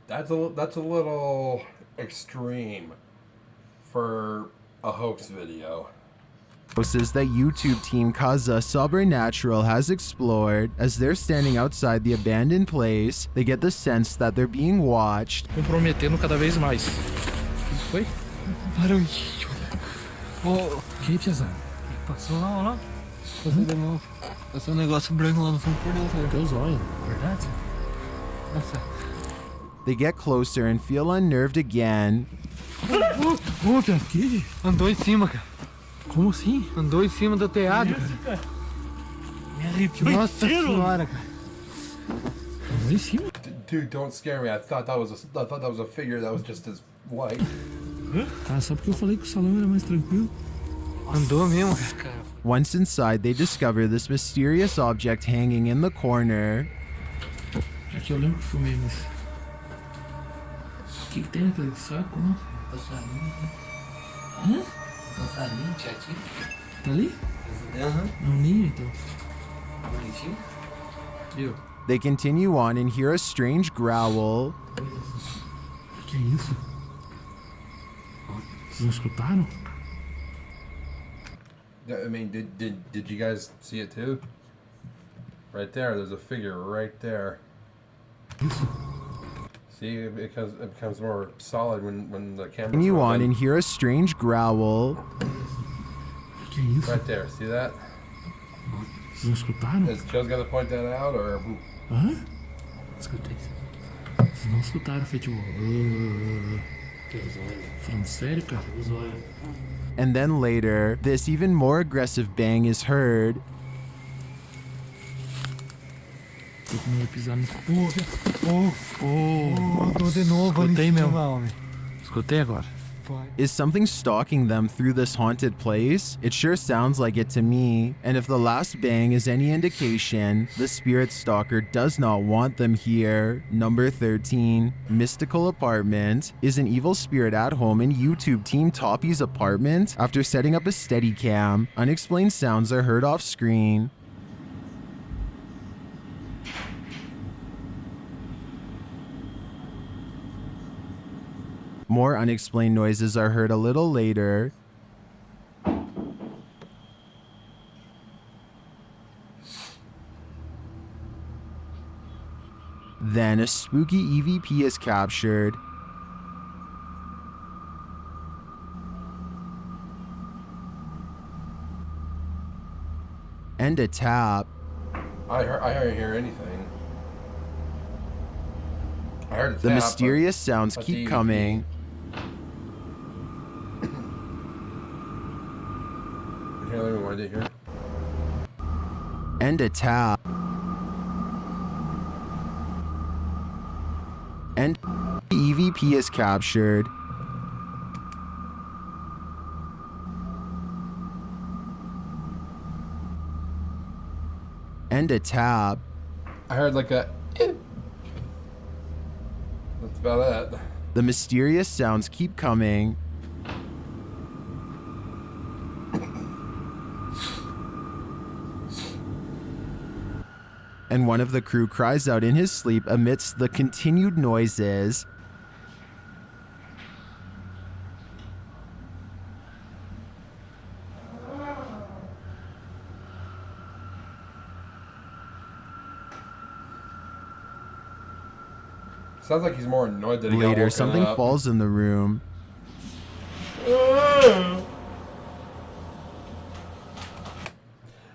that's a little extreme for a hoax video. Houses that YouTube team Casa Sobrenatural has explored. As they're standing outside the abandoned place, they get the sense that they're being watched. Comprometendo cada vez mais. Foi? Barulho. Oh, que pesado. Passou lá, olha lá. Passou de novo. Passou um negócio branco lá no fundo por dentro. Deus olha. Verdade? Nossa. They get closer and feel unnerved again. Oh, cara, que? Andou em cima, cara. Como assim? Andou em cima do telhado, cara. Me arrepiou. Nossa senhora, cara. Andou em cima. Dude, don't scare me. I thought that was a figure that was just as white. Cara, só porque eu falei que o salão era mais tranquilo. Andou mesmo, cara. Once inside, they discover this mysterious object hanging in the corner. Aqui eu lembro que fumei, mas... O que tem naquele saco, não? Passarinho. Hã? Passarinho, chatinho. Tá ali? Aham. É um ninho, então. Bonitinho. Viu? They continue on and hear a strange growl. O que é isso? Vocês não escutaram? I mean, did you guys see it too? Right there, there's a figure right there. See, it becomes more solid when the camera. Continue on and hear a strange growl. Right there, see that? Vocês não escutaram? Is Joe's gonna point that out or? Hã? Escutei. Vocês não escutaram, foi tipo. Falando sério, cara? And then later, this even more aggressive bang is heard. Pisar no... Andou de novo ali em cima, homem. Escutei agora. Is something stalking them through this haunted place? It sure sounds like it to me. And if the last bang is any indication, the spirit stalker does not want them here. Number 13, Mystical Apartment. Is an evil spirit at home in YouTube team Toppy's apartment? After setting up a Steadicam, unexplained sounds are heard off screen. More unexplained noises are heard a little later. Then a spooky EVP is captured. And a tap. I didn't hear anything. I heard the mysterious sounds keep coming. And a tap. And the EVP is captured. And a tap. I heard like a... That's about it. The mysterious sounds keep coming. And one of the crew cries out in his sleep amidst the continued noises. Sounds like he's more annoyed that he Later, got something up. falls in the room.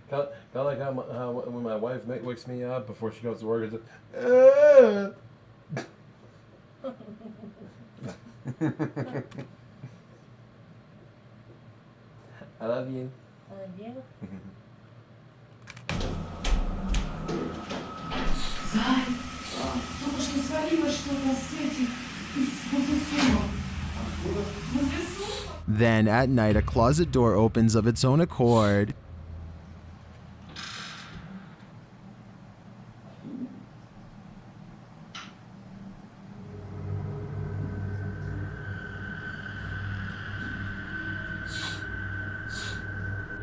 Kind of like how when my wife wakes me up before she goes to work, it's I love you. I love you. Только что свалилось что-то с этих, Then, at night, a closet door opens of its own accord.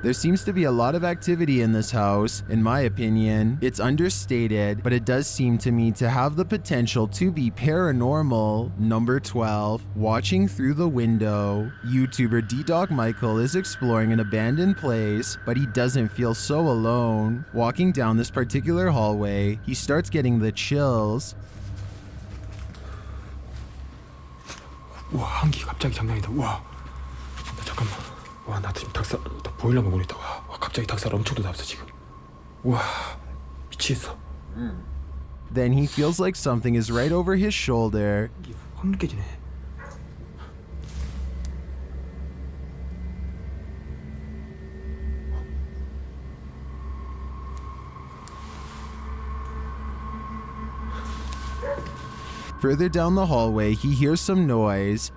There seems to be a lot of activity in this house. In my opinion, it's understated, but it does seem to me to have the potential to be paranormal. Number 12, watching through the window. YouTuber D-Dog Michael is exploring an abandoned place, but he doesn't feel so alone. Walking down this particular hallway, he starts getting the chills. 와, 한기 갑자기 장난이다. 와, 나 잠깐만. 와, 나 지금 닭살, 나 보일러가 모르겠다. 와, 갑자기 닭살 엄청 돋았어 지금. 와, 미치겠어. Then he feels like something is right over his shoulder. 확 느껴지네. Further down the hallway, he hears some noise.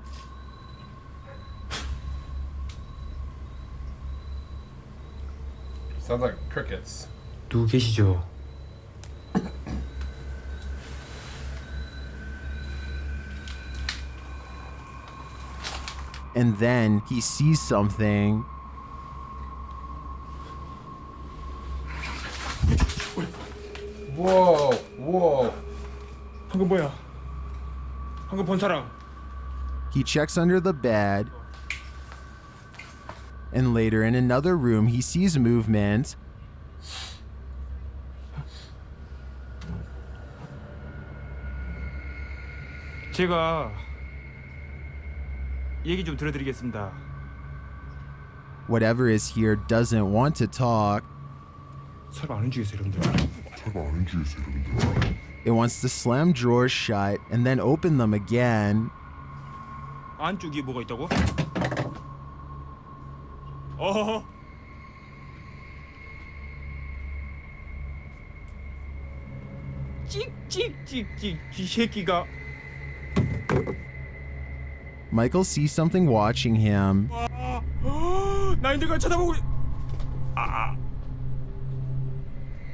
Sounds like crickets. 누구 계시죠? And then he sees something. Whoa, whoa. 방금 뭐야? 방금 본 사람. He checks under the bed. And later in another room, he sees movement. 제가 얘기 좀 들어드리겠습니다. Whatever is here doesn't want to talk. 설마 아는 주겠어요, 여러분들. It wants to slam drawers shut and then open them again. 안쪽에 뭐가 있다고? 어허허. 찍찍찍찍 이 새끼가. Michael sees something watching him. 나인들가 쳐다보고.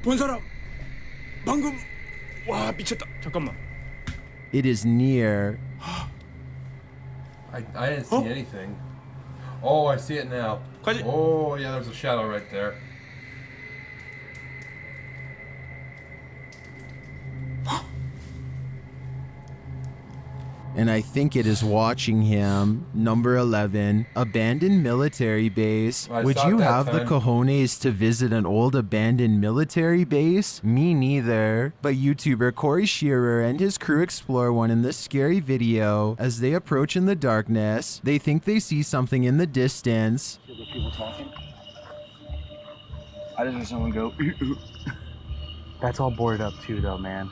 본 사람. 방금. 와, 미쳤다. 잠깐만. It is near. I didn't see anything. Oh, I see it now. Oh, yeah, there's a shadow right there. And I think it is watching him. Number 11, abandoned military base. Would you have the cojones to visit an old abandoned military base? Me neither. But YouTuber Corey Shearer and his crew explore one in this scary video. As they approach in the darkness, they think they see something in the distance. Hear the people talking? I just heard someone go. That's all boarded up too, though, man.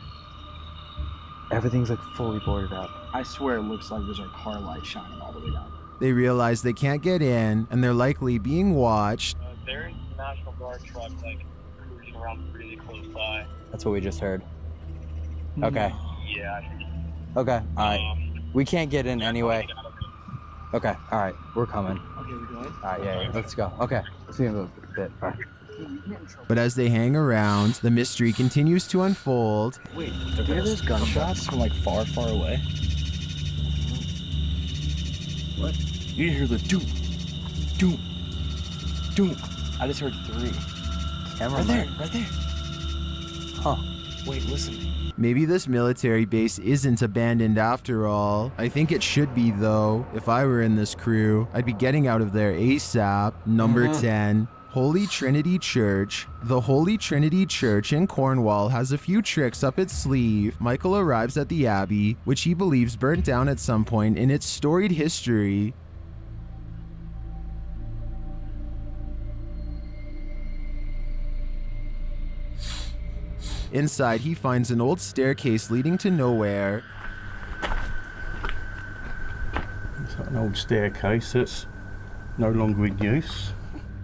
Everything's like fully boarded up. I swear it looks like there's a car light shining all the way down. They realize they can't get in, and they're likely being watched. There's National Guard trucks like cruising around really close by. That's what we just heard. Okay. Yeah, I think. Okay. All right. We can't get in anyway. Okay. All right. We're coming. Okay, we're going? All right. Yeah. Let's go. Okay. See you in a little bit. All right. But as they hang around, the mystery continues to unfold. Wait, do you hear those gunshots from like far, far away? What? You hear the doom, doom, doom. I just heard 3. Camera right there. Huh. Wait, listen. Maybe this military base isn't abandoned after all. I think it should be though. If I were in this crew, I'd be getting out of there ASAP. Number 10. Holy Trinity Church. The Holy Trinity Church in Cornwall has a few tricks up its sleeve. Michael arrives at the abbey, which he believes burnt down at some point in its storied history. Inside, he finds an old staircase leading to nowhere. It's an old staircase that's no longer in use.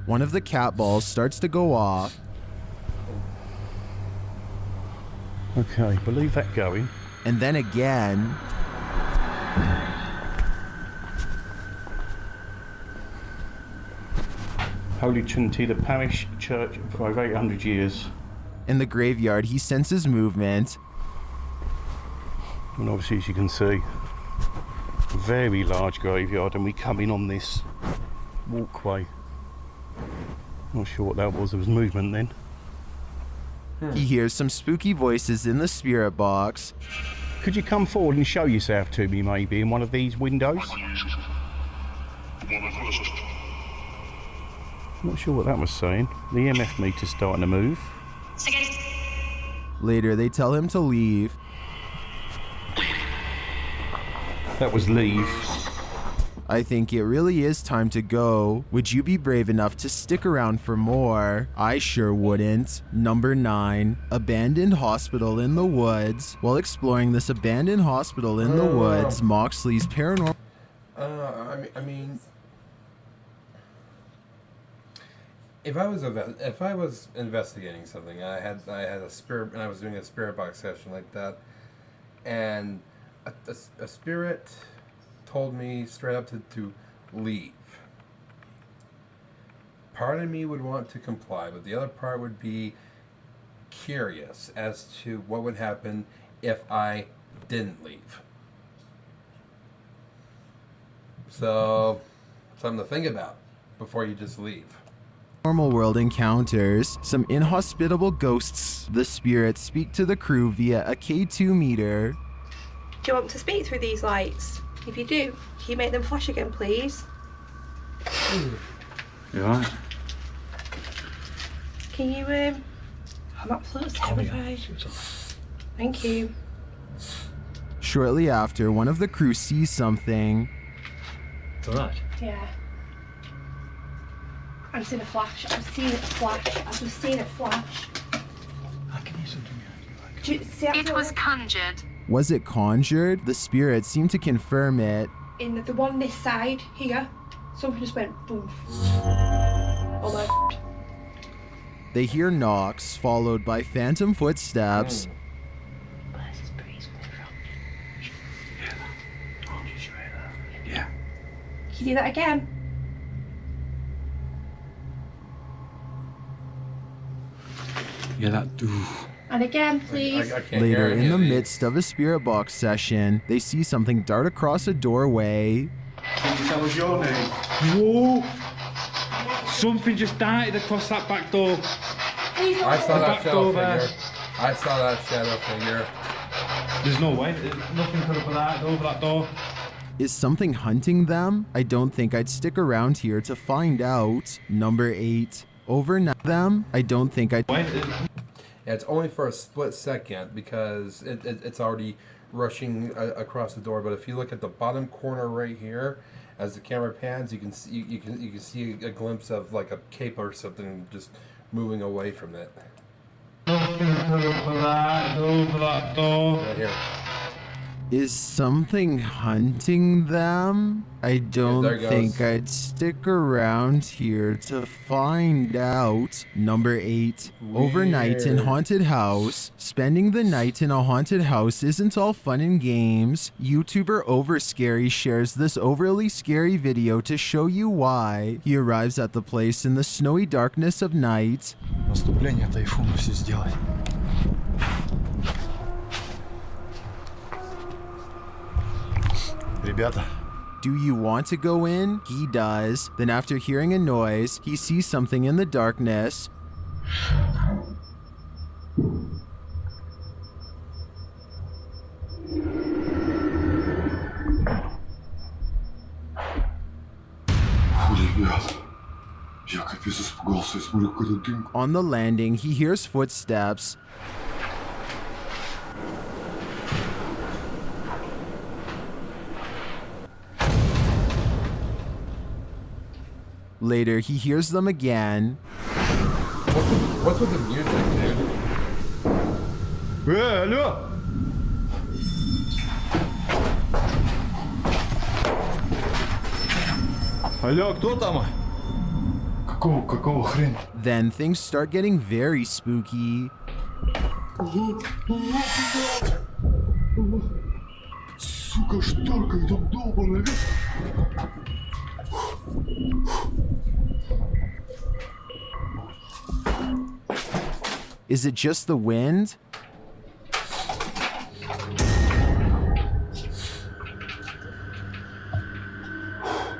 One of the cat balls starts to go off. Okay, believe that going. And then again. Holy Trinity, the parish church for over 800 years. In the graveyard, he senses movement. And obviously, as you can see, a very large graveyard, and we come in on this walkway. Not sure what that was. There was movement then. He hears some spooky voices in the spirit box. Could you come forward and show yourself to me, maybe, in one of these windows? Not sure what that was saying. The EMF meter's starting to move. Later, they tell him to leave. That was leave. I think it really is time to go. Would you be brave enough to stick around for more? I sure wouldn't. Number 9, abandoned hospital in the woods. While exploring this abandoned hospital in the woods, Moxley's paranormal... I mean... If I was investigating something, I had a spirit, and I was doing a spirit box session like that, and a spirit told me straight up to leave. Part of me would want to comply, but the other part would be curious as to what would happen if I didn't leave. So, something to think about before you just leave. Normal world encounters some inhospitable ghosts. The spirits speak to the crew via a K2 meter. Do you want to speak through these lights? If you do, can you make them flash again, please? You alright? Can you, I'm absolutely terrified. Thank you. Shortly after, one of the crew sees something. It's alright. Yeah. I've seen a flash. I've seen it flash. I've just seen it flash. I can hear something behind you. It was conjured. Was it conjured? The spirits seem to confirm it. In the one this side here, something just went boom. Oh my. They hear knocks, followed by phantom footsteps. Where's this breeze coming from? Yeah. Can you do that again? Yeah, that do. And again, please. Later, in the midst of a spirit box session, they see something dart across a doorway. Can you tell us your name? Whoa! Something just darted across that back door. I saw that shadow figure. I saw that shadow figure. There's no way. Nothing could have darted over that door. Is something hunting them? I don't think I'd stick around here to find out. Number 8. Overnight them? I don't think I'd... Yeah, it's only for a split second because it's already rushing across the door. But if you look at the bottom corner right here, as the camera pans, you can see a glimpse of like a cape or something just moving away from it. Right here. Is something hunting them? I don't think I'd stick around here to find out. Number 8. Overnight in haunted house. Spending the night in a haunted house isn't all fun and games. YouTuber Overscary shares this overly scary video to show you why. He arrives at the place in the snowy darkness of night. Наступление тайфуна все сделать. Ребята. Do you want to go in? He does. Then after hearing a noise, he sees something in the darkness. On the landing, he hears footsteps. Later, he hears them again. What's with the music, dude? Алло! Алло, кто там? Какого хрена? Then things start getting very spooky. Сука, шторка, это долбаная. Is it just the wind?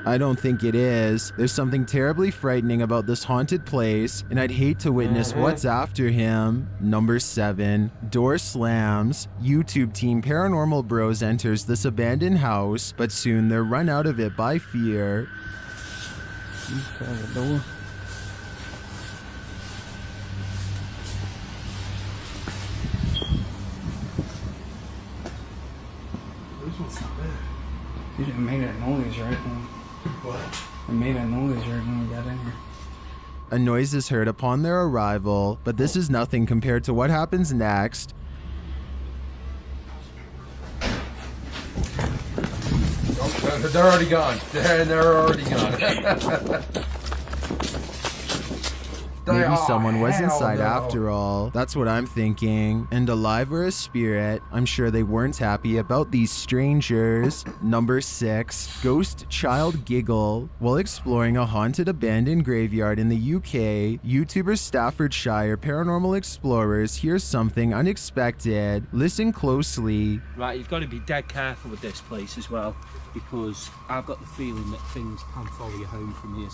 I don't think it is. There's something terribly frightening about this haunted place, and I'd hate to witness what's after him. Number 7. Door slams. YouTube team Paranormal Bros enters this abandoned house, but soon they're run out of it by fear. You didn't make that noise right when... What? I made that noise right when we got in here. A noise is heard upon their arrival, but this is nothing compared to what happens next. Oh, they're already gone. They're already gone. Maybe someone was inside after all. That's what I'm thinking. And alive or a spirit, I'm sure they weren't happy about these strangers. Number 6. Ghost child giggle. While exploring a haunted abandoned graveyard in the UK, YouTuber Staffordshire Paranormal Explorers hears something unexpected. Listen closely. Right, you've got to be dead careful with this place as well, because I've got the feeling that things can follow you home from here.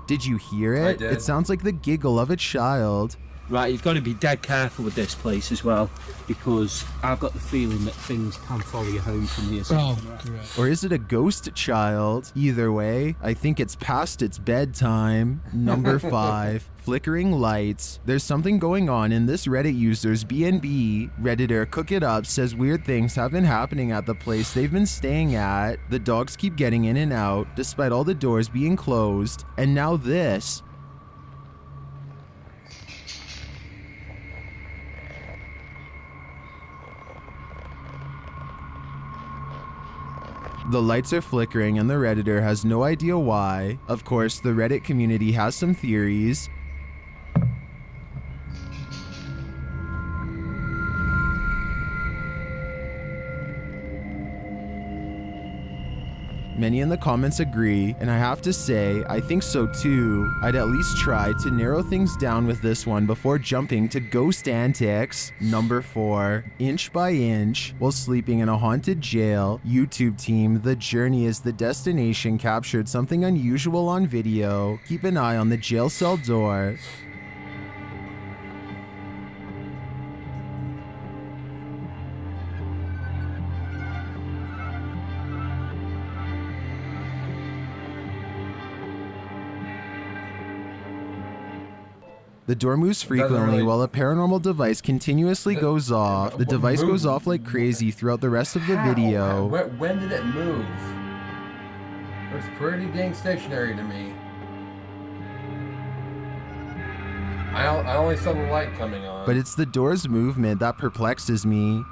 Did you hear it? I did. It sounds like the giggle of a child. Right, you've got to be dead careful with this place as well, because I've got the feeling that things can follow you home from here. Or is it a ghost child? Either way, I think it's past its bedtime. Number 5. Flickering lights. There's something going on in this Reddit user's B&B. Redditor Cook It Up says weird things have been happening at the place they've been staying at. The dogs keep getting in and out, despite all the doors being closed. And now this. The lights are flickering and the Redditor has no idea why. Of course, the Reddit community has some theories. Many in the comments agree, and I have to say, I think so too. I'd at least try to narrow things down with this one before jumping to ghost antics. Number 4. Inch by inch. While sleeping in a haunted jail, YouTube team The Journey is the Destination captured something unusual on video. Keep an eye on the jail cell door. The door moves frequently while a paranormal device continuously goes off. The device goes off like crazy throughout the rest of the video. When did it move? It was pretty dang stationary to me. I only saw the light coming on. But it's the door's movement that perplexes me.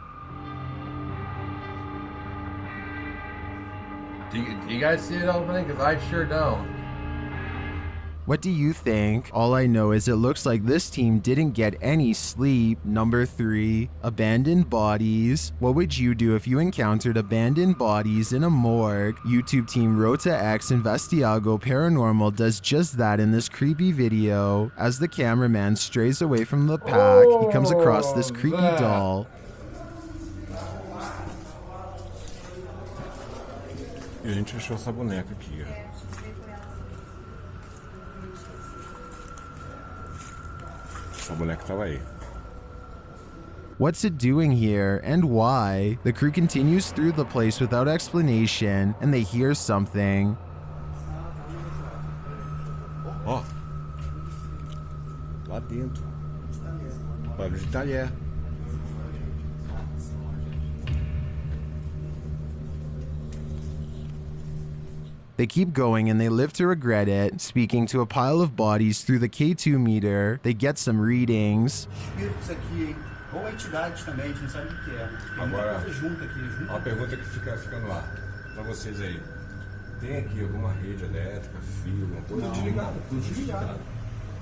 Do you guys see it opening? Because I sure don't. What do you think? All I know is it looks like this team didn't get any sleep. Number 3. Abandoned bodies. What would you do if you encountered abandoned bodies in a morgue? YouTube team Rota X Investigago Paranormal does just that in this creepy video. As the cameraman strays away from the pack, he comes across this creepy doll. E a gente achou essa boneca aqui, ó. What's it doing here, and why? The crew continues through the place without explanation, and they hear something. Ó, lá dentro. Barulho de talher. They keep going and they live to regret it. Speaking to a pile of bodies through the K2 meter, they get some readings. Espíritos aqui, hein? Ou entidades também, a gente não sabe o que é. Tem muita coisa junta aqui. Uma pergunta que fica no ar, pra vocês aí. Tem aqui alguma rede elétrica, fio, alguma coisa? Tudo desligado.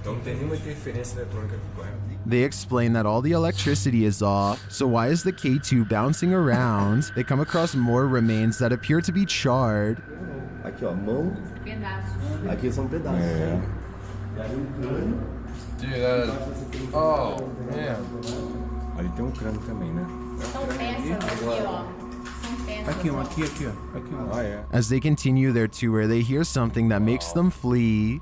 Então não tem nenhuma interferência eletrônica aqui, correto? They explain that all the electricity is off, so why is the K2 bouncing around? They come across more remains that appear to be charred. Aqui, ó, mão. Aqui são pedaços. É. Dude, that is... Oh, man. Ali tem crânio também, né? São peças aqui, ó. São peças. Aqui, aqui, ó. Aqui, ó. Ah, é. As they continue their tour, they hear something that makes them flee.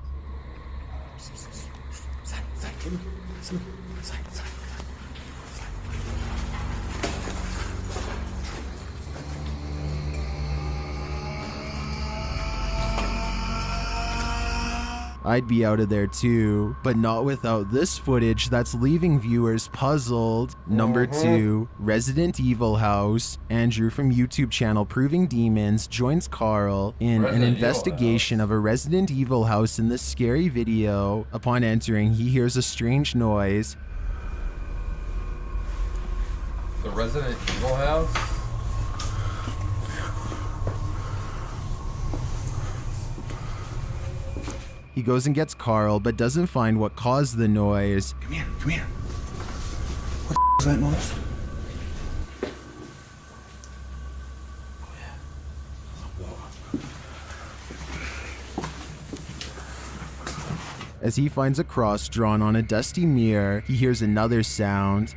I'd be out of there too, but not without this footage that's leaving viewers puzzled. Number 2, Resident Evil House. Andrew from YouTube channel Proving Demons joins Carl in an investigation of a Resident Evil house in this scary video. Upon entering, he hears a strange noise. The Resident Evil house? He goes and gets Carl, but doesn't find what caused the noise. Come here, come here. What the is that noise? As he finds a cross drawn on a dusty mirror, he hears another sound.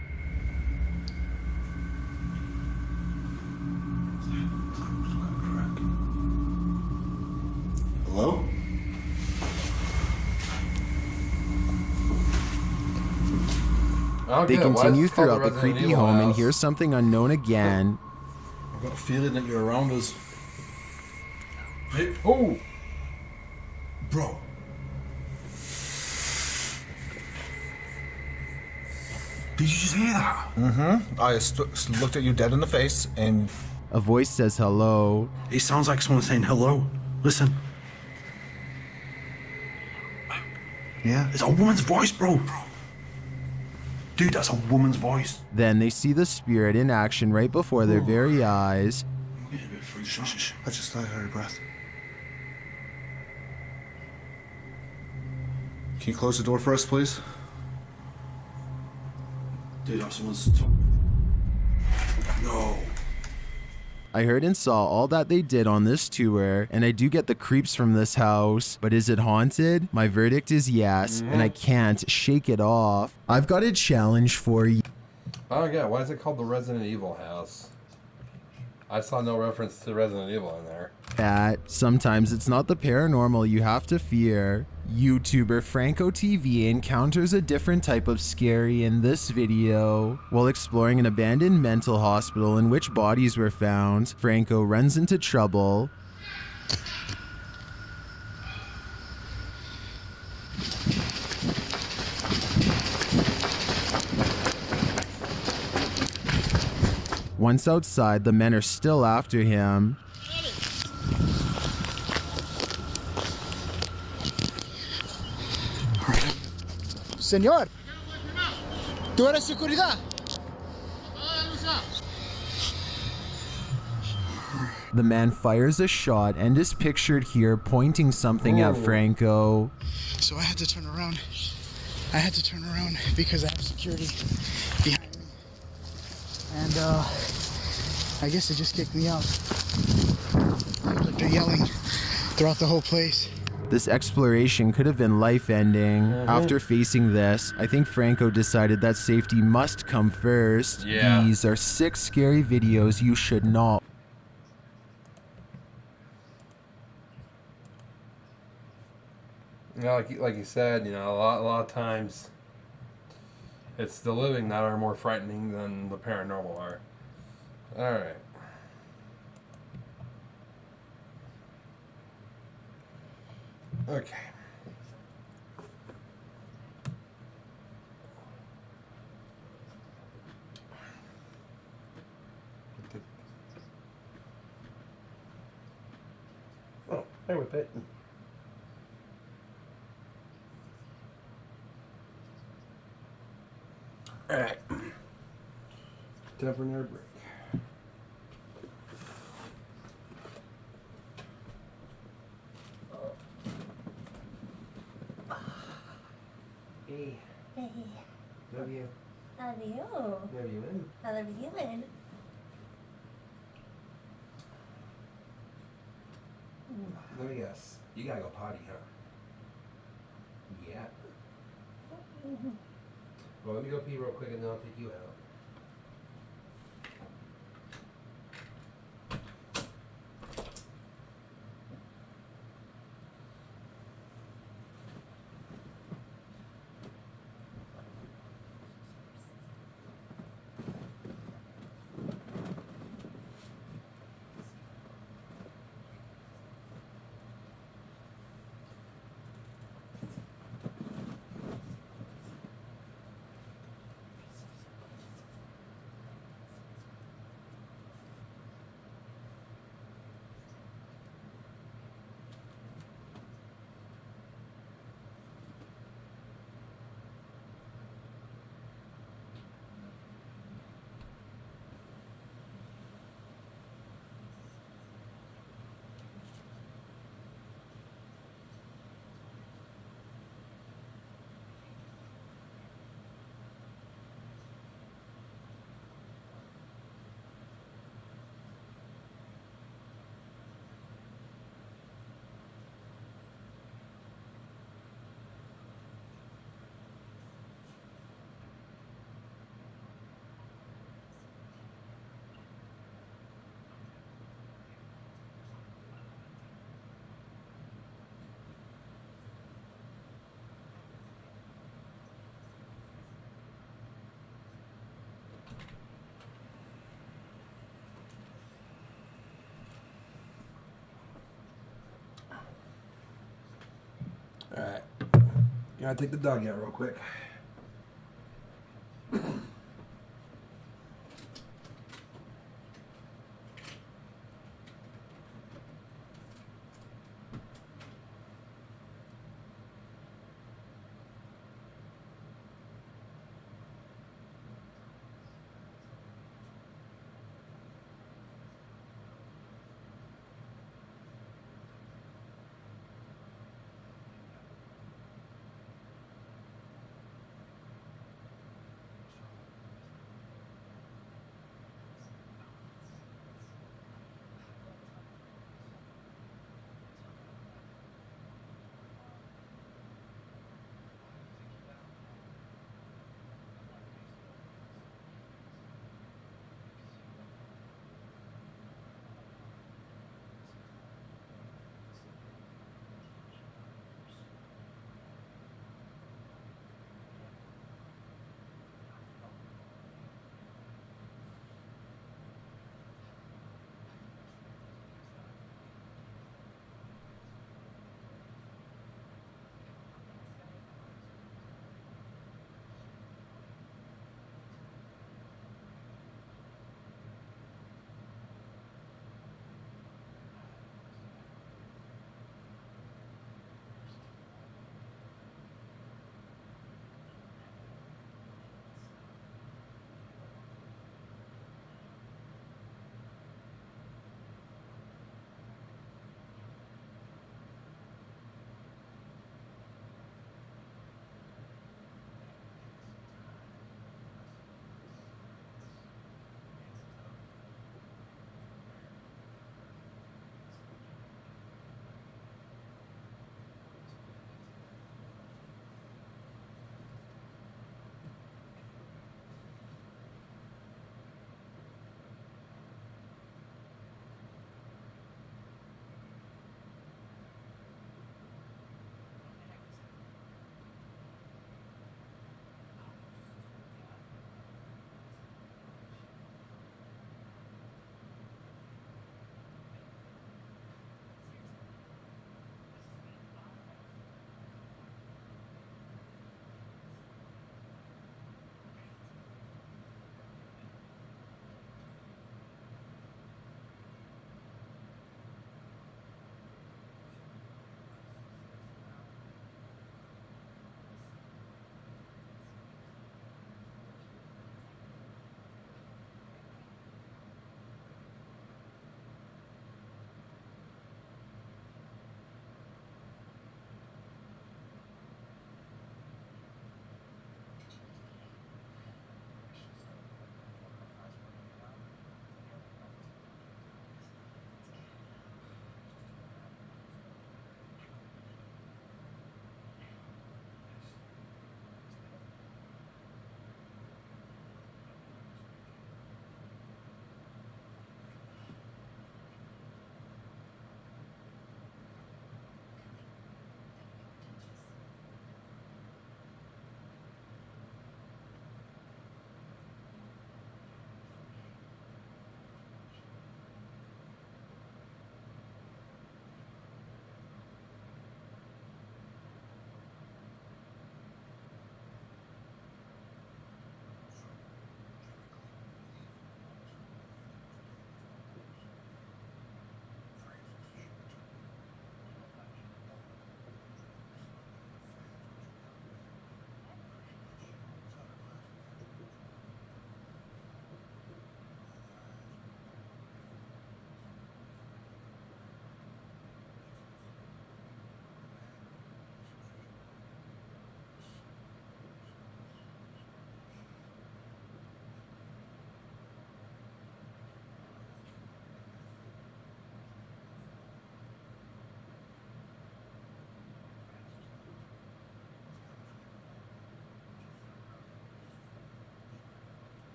Hello? They continue throughout the creepy home and hear something unknown again. I've got a feeling that you're around us. Hey. Oh! Bro. Did you just hear that? Mm-hmm. I looked at you dead in the face and... A voice says hello. It sounds like someone saying hello. Listen. Yeah? It's a woman's voice, bro. Dude, that's a woman's voice. Then they see the spirit in action right before their very eyes. Shh. I just thought I heard a breath. Can you close the door for us, please? Dude, someone's... No. I heard and saw all that they did on this tour, and I do get the creeps from this house, but is it haunted? My verdict is yes, and I can't shake it off. I've got a challenge for you. Oh yeah, why is it called the Resident Evil house? I saw no reference to Resident Evil in there. Sometimes it's not the paranormal you have to fear. YouTuber Franco TV encounters a different type of scary in this video. While exploring an abandoned mental hospital in which bodies were found, Franco runs into trouble. Once outside, the men are still after him. Señor, tú eres seguridad. The man fires a shot and is pictured here pointing something at Franco. So I had to turn around. Because I have security behind me. And I guess they just kicked me out. Like they're yelling throughout the whole place. This exploration could have been life-ending. After facing this, I think Franco decided that safety must come first. Yeah. These are 6 scary videos you should not. You know, like you said, you know, a lot of times it's the living that are more frightening than the paranormal are. All right. Okay. Oh, there with it. All right. Time for another break. Hey. Hey. Love you. Love you. Love you, man. I love you, man. Let me guess. You gotta go potty, huh? Yeah. Well, let me go pee real quick and then I'll take you out. Gotta take the dog out real quick.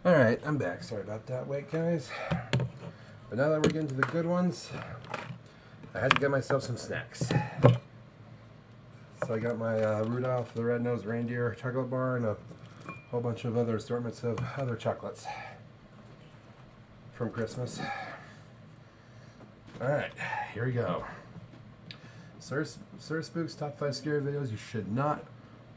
Alright, I'm back. Sorry about that. Wait, guys. But now that we're getting to the good ones, I had to get myself some snacks. So I got my Rudolph the Red-Nosed Reindeer chocolate bar and a whole bunch of other assortments of other chocolates from Christmas. Alright, here we go. Sir Spook's top 5 scary videos you should not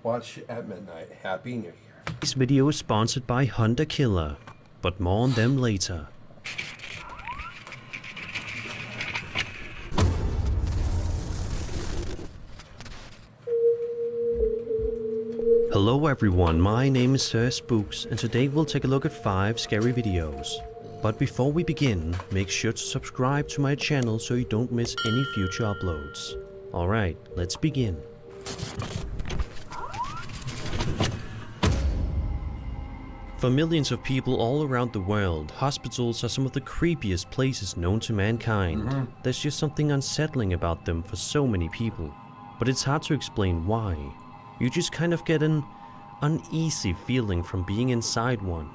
watch at midnight. Happy New Year. This video is sponsored by Hunter Killer, but more on them later. Hello everyone, my name is Sir Spooks, and today we'll take a look at 5 scary videos. But before we begin, make sure to subscribe to my channel so you don't miss any future uploads. Alright, let's begin. For millions of people all around the world, hospitals are some of the creepiest places known to mankind. There's just something unsettling about them for so many people. But it's hard to explain why. You just kind of get an uneasy feeling from being inside one.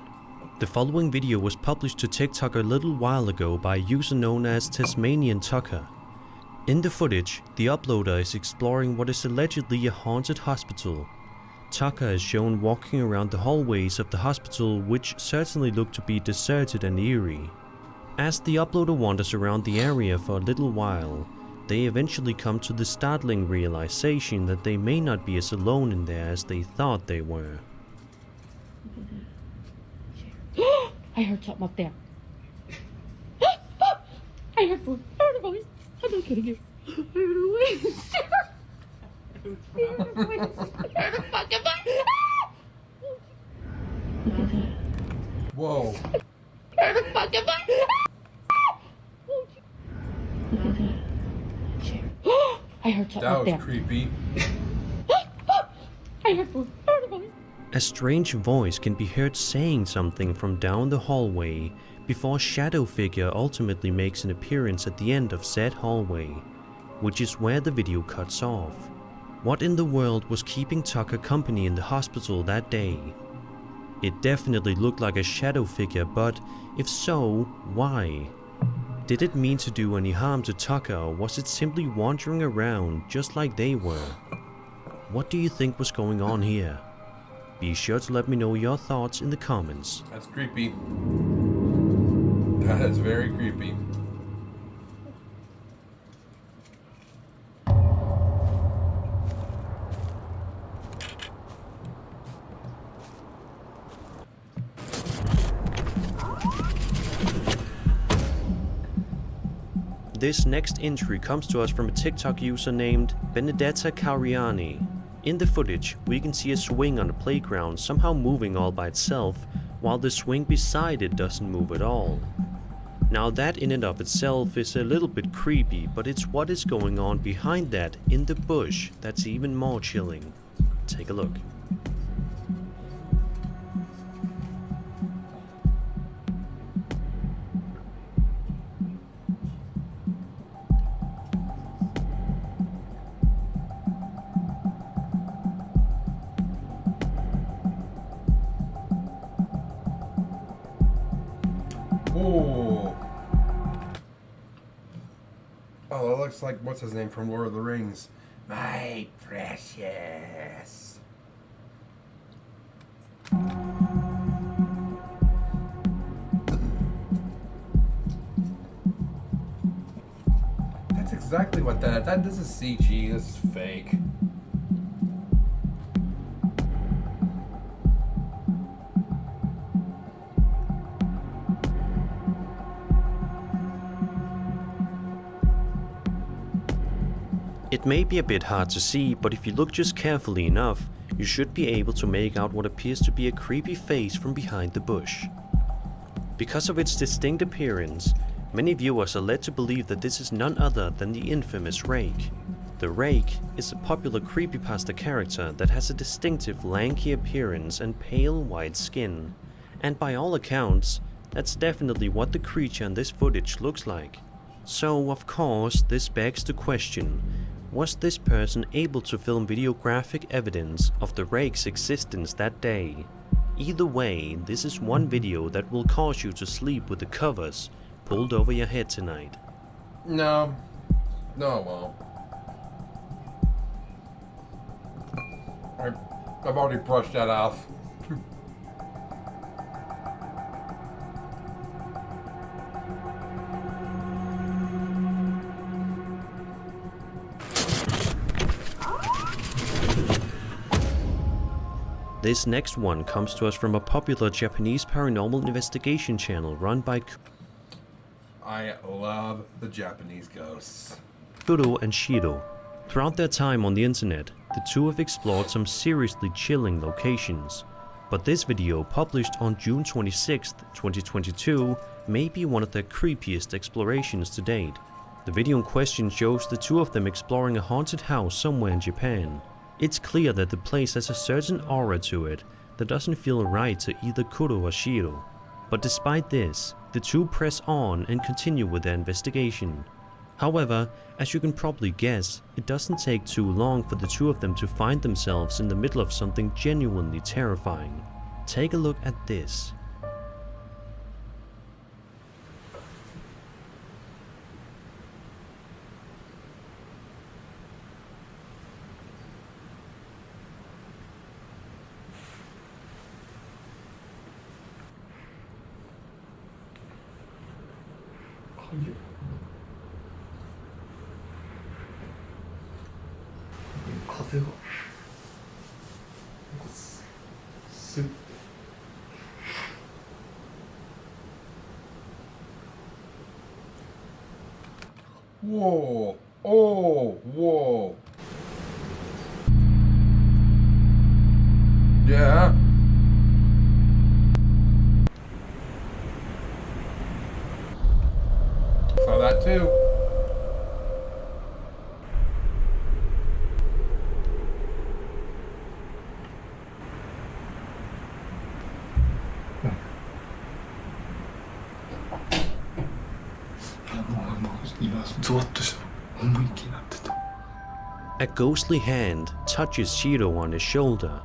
The following video was published to TikTok a little while ago by a user known as Tasmanian Tucker. In the footage, the uploader is exploring what is allegedly a haunted hospital. Tucker is shown walking around the hallways of the hospital, which certainly look to be deserted and eerie. As the uploader wanders around the area for a little while, they eventually come to the startling realization that they may not be as alone in there as they thought they were. I heard something up there. I heard a voice. I'm not kidding you. I heard a voice. I heard a voice. I heard a fucking voice. Whoa. I heard a fucking voice. I heard something up there. That was creepy. I heard a voice. A strange voice can be heard saying something from down the hallway before a shadow figure ultimately makes an appearance at the end of said hallway, which is where the video cuts off. What in the world was keeping Tucker company in the hospital that day? It definitely looked like a shadow figure, but if so, why? Did it mean to do any harm to Tucker, or was it simply wandering around just like they were? What do you think was going on here? Be sure to let me know your thoughts in the comments. That's creepy. That is very creepy. This next entry comes to us from a TikTok user named Benedetta Cariani. In the footage, we can see a swing on a playground somehow moving all by itself, while the swing beside it doesn't move at all. Now that in and of itself is a little bit creepy, but it's what is going on behind that in the bush that's even more chilling. Take a look. Oh. Oh, that looks like, what's his name from Lord of the Rings? My precious. That's exactly what this is CG, this is fake. It may be a bit hard to see, but if you look just carefully enough, you should be able to make out what appears to be a creepy face from behind the bush. Because of its distinct appearance, many viewers are led to believe that this is none other than the infamous Rake. The Rake is a popular creepypasta character that has a distinctive lanky appearance and pale white skin, and by all accounts, that's definitely what the creature in this footage looks like. So of course, this begs the question, was this person able to film videographic evidence of the Rake's existence that day? Either way, this is one video that will cause you to sleep with the covers pulled over your head tonight. No. No, it won't. I've already brushed that off. This next one comes to us from a popular Japanese paranormal investigation channel run by I love the Japanese ghosts. Kuro and Shiro. Throughout their time on the internet, the two have explored some seriously chilling locations. But this video, published on June 26, 2022, may be one of their creepiest explorations to date. The video in question shows the two of them exploring a haunted house somewhere in Japan. It's clear that the place has a certain aura to it that doesn't feel right to either Kuro or Shiro. But despite this, the two press on and continue with their investigation. However, as you can probably guess, it doesn't take too long for the two of them to find themselves in the middle of something genuinely terrifying. Take a look at this. Whoa. Oh, whoa. Yeah. Saw that too. A ghostly hand touches Shiro on his shoulder.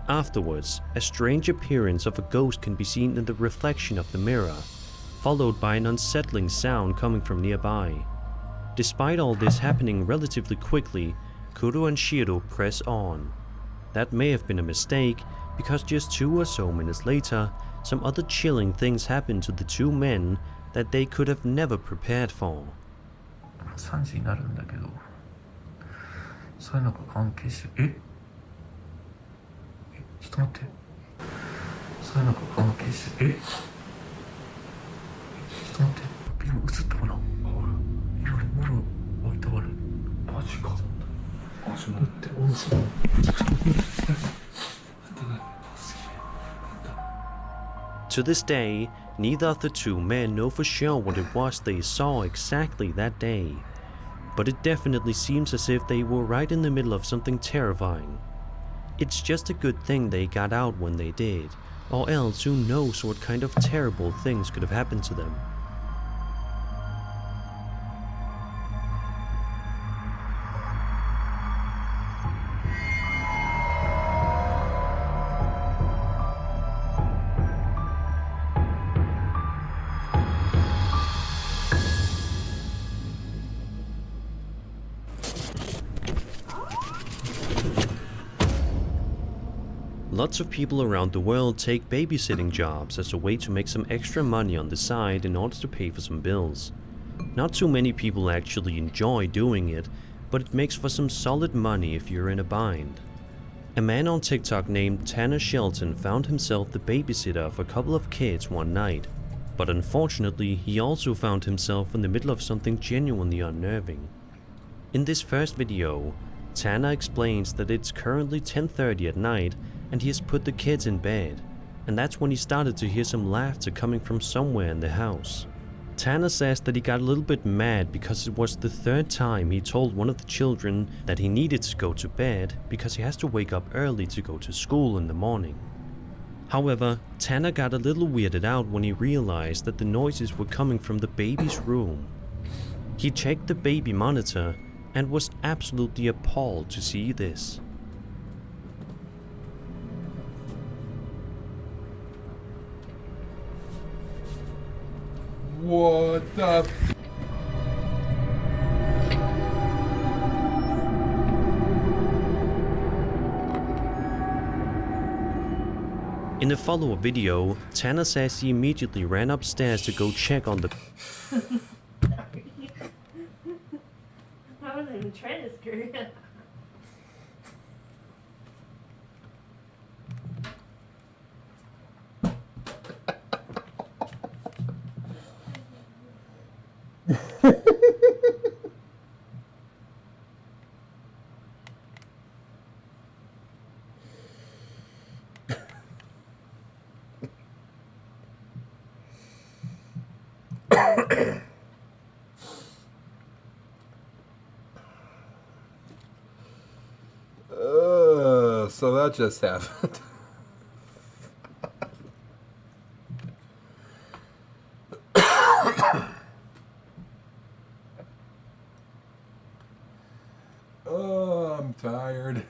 Afterwards, a strange appearance of a ghost can be seen in the reflection of the mirror, followed by an unsettling sound coming from nearby. Despite all this happening relatively quickly, Kuro and Shiro press on. That may have been a mistake, because just 2 or so minutes later, some other chilling things happened to the two men that they could have never prepared for. 3時になるんだけど、そういうのが関係して、ちょっと待って、そういうのが関係して、ちょっと待って、今映ったかな、今モロ置いたわる、マジか、あ、ちょっと待って、音声、ちょっと待って、To this day, neither of the two men know for sure what it was they saw exactly that day, but it definitely seems as if they were right in the middle of something terrifying. It's just a good thing they got out when they did, or else who knows what kind of terrible things could have happened to them. Lots of people around the world take babysitting jobs as a way to make some extra money on the side in order to pay for some bills. Not too many people actually enjoy doing it, but it makes for some solid money if you're in a bind. A man on TikTok named Tanner Shelton found himself the babysitter of a couple of kids one night, but unfortunately he also found himself in the middle of something genuinely unnerving. In this first video, Tanner explains that it's currently 10:30 at night and he has put the kids in bed, and that's when he started to hear some laughter coming from somewhere in the house. Tanner says that he got a little bit mad because it was the 3rd time he told one of the children that he needed to go to bed because he has to wake up early to go to school in the morning. However, Tanner got a little weirded out when he realized that the noises were coming from the baby's room. He checked the baby monitor and was absolutely appalled to see this. What the? In the follow-up video, Tanner says he immediately ran upstairs to go check on the I wasn't even trying to screw you. So that just happened. Oh, I'm tired.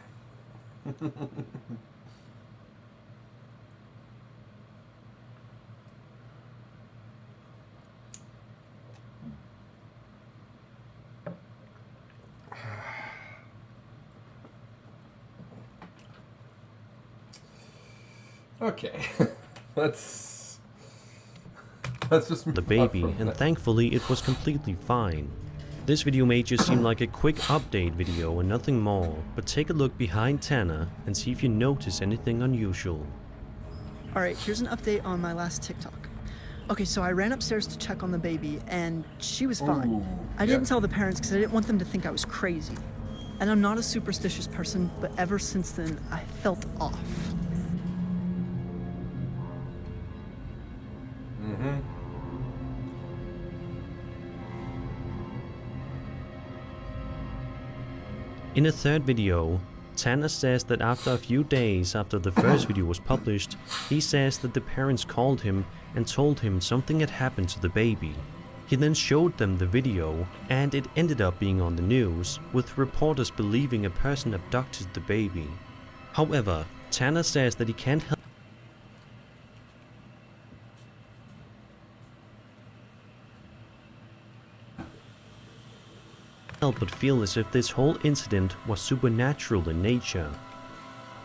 Okay, let's just the baby, and thankfully it was completely fine. This video may just seem like a quick update video and nothing more, but take a look behind Tanner and see if you notice anything unusual. Alright, here's an update on my last TikTok. Okay, so I ran upstairs to check on the baby, and she was fine. Ooh, I didn't tell the parents because I didn't want them to think I was crazy. And I'm not a superstitious person, but ever since then, I felt off. In a third video, Tanner says that after a few days after the first video was published, he says that the parents called him and told him something had happened to the baby. He then showed them the video, and it ended up being on the news, with reporters believing a person abducted the baby. However, Tanner says that he can't help but feel as if this whole incident was supernatural in nature.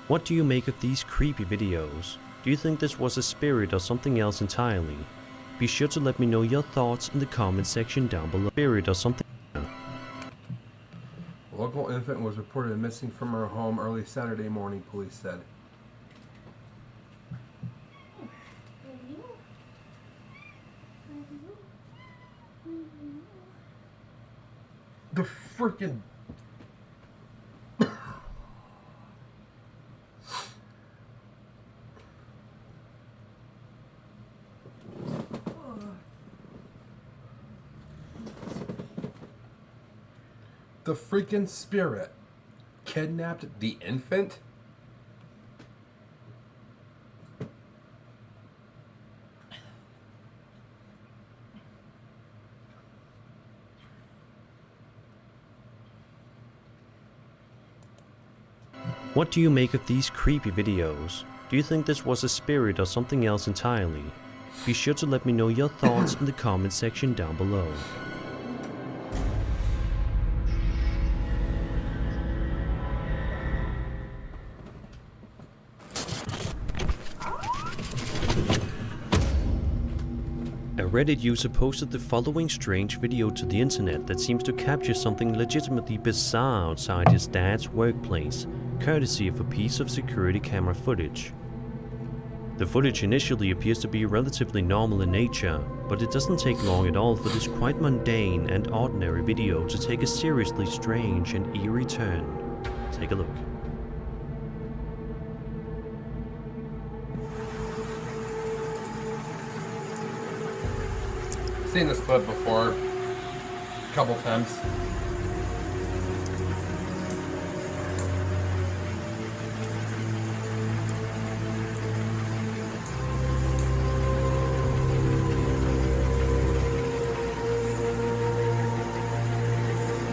What do you make of these creepy videos? Do you think this was a spirit or something else entirely? Be sure to let me know your thoughts in the comment section down below. Spirit or something. A local infant was reported missing from her home early Saturday morning, police said. The freaking... The freaking spirit kidnapped the infant? What do you make of these creepy videos? Do you think this was a spirit or something else entirely? Be sure to let me know your thoughts in the comment section down below. A Reddit user posted the following strange video to the internet that seems to capture something legitimately bizarre outside his dad's workplace, courtesy of a piece of security camera footage. The footage initially appears to be relatively normal in nature, but it doesn't take long at all for this quite mundane and ordinary video to take a seriously strange and eerie turn. Take a look. Seen this clip before, a couple times.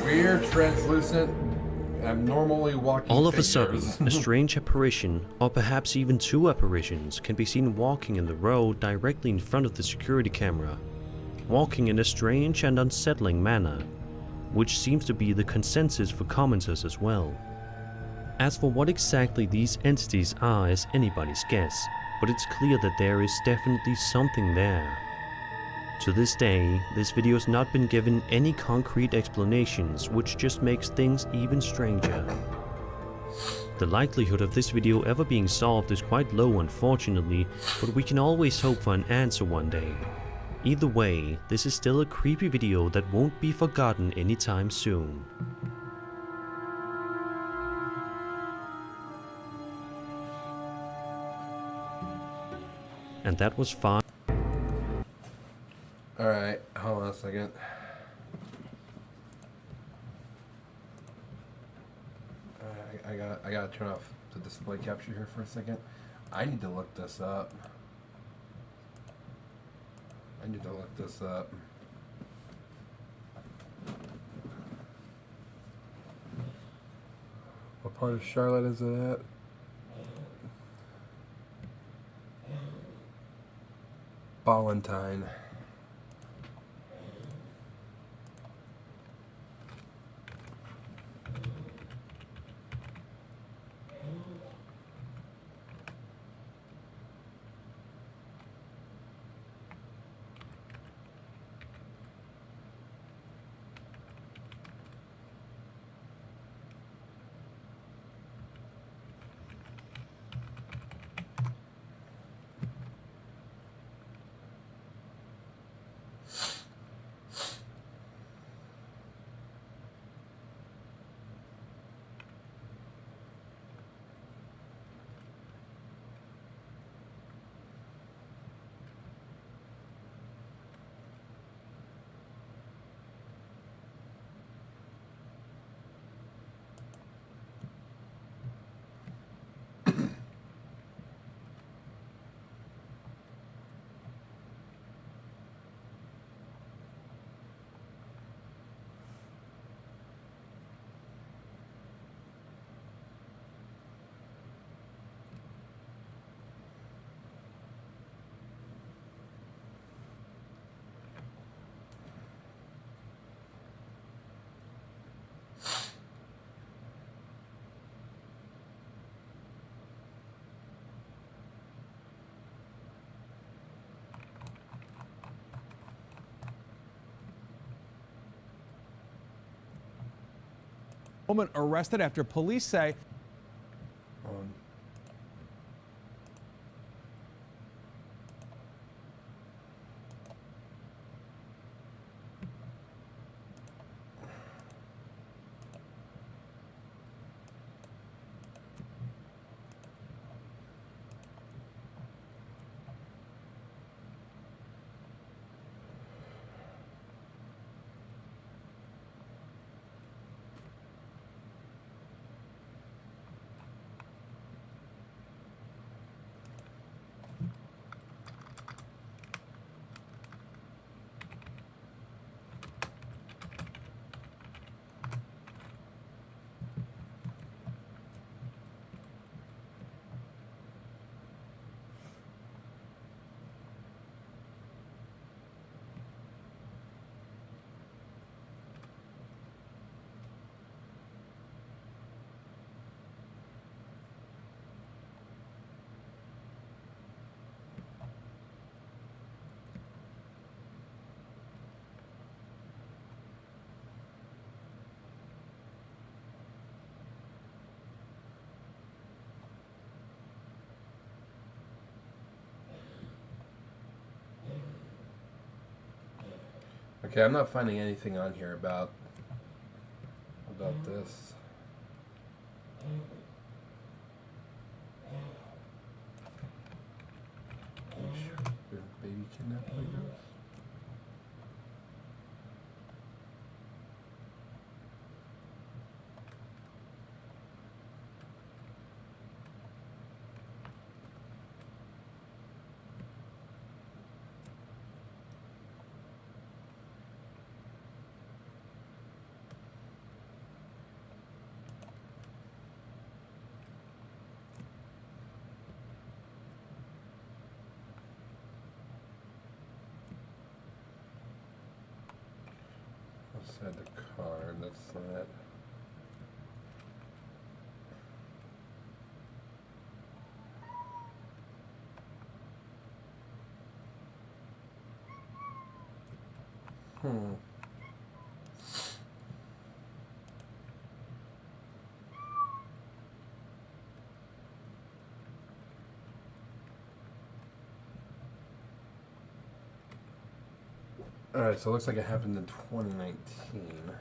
Weird, translucent, abnormally walking All of a figures. sudden, a strange apparition, or perhaps even two apparitions, can be seen walking in the road directly in front of the security camera. walking in a strange and unsettling manner, which seems to be the consensus for commenters as well. As for what exactly these entities are is anybody's guess, but it's clear that there is definitely something there. To this day, this video has not been given any concrete explanations, which just makes things even stranger. The likelihood of this video ever being solved is quite low, unfortunately, but we can always hope for an answer one day. Either way, this is still a creepy video that won't be forgotten anytime soon. And that was fine. Alright, hold on a second. I gotta turn off the display capture here for a second. I need to look this up. What part of Charlotte is it at? Ballantine. Woman arrested after police say Okay, I'm not finding anything on here about this. Baby kidnapped like this. Inside the car, that's that. Alright, so it looks like it happened in 2019.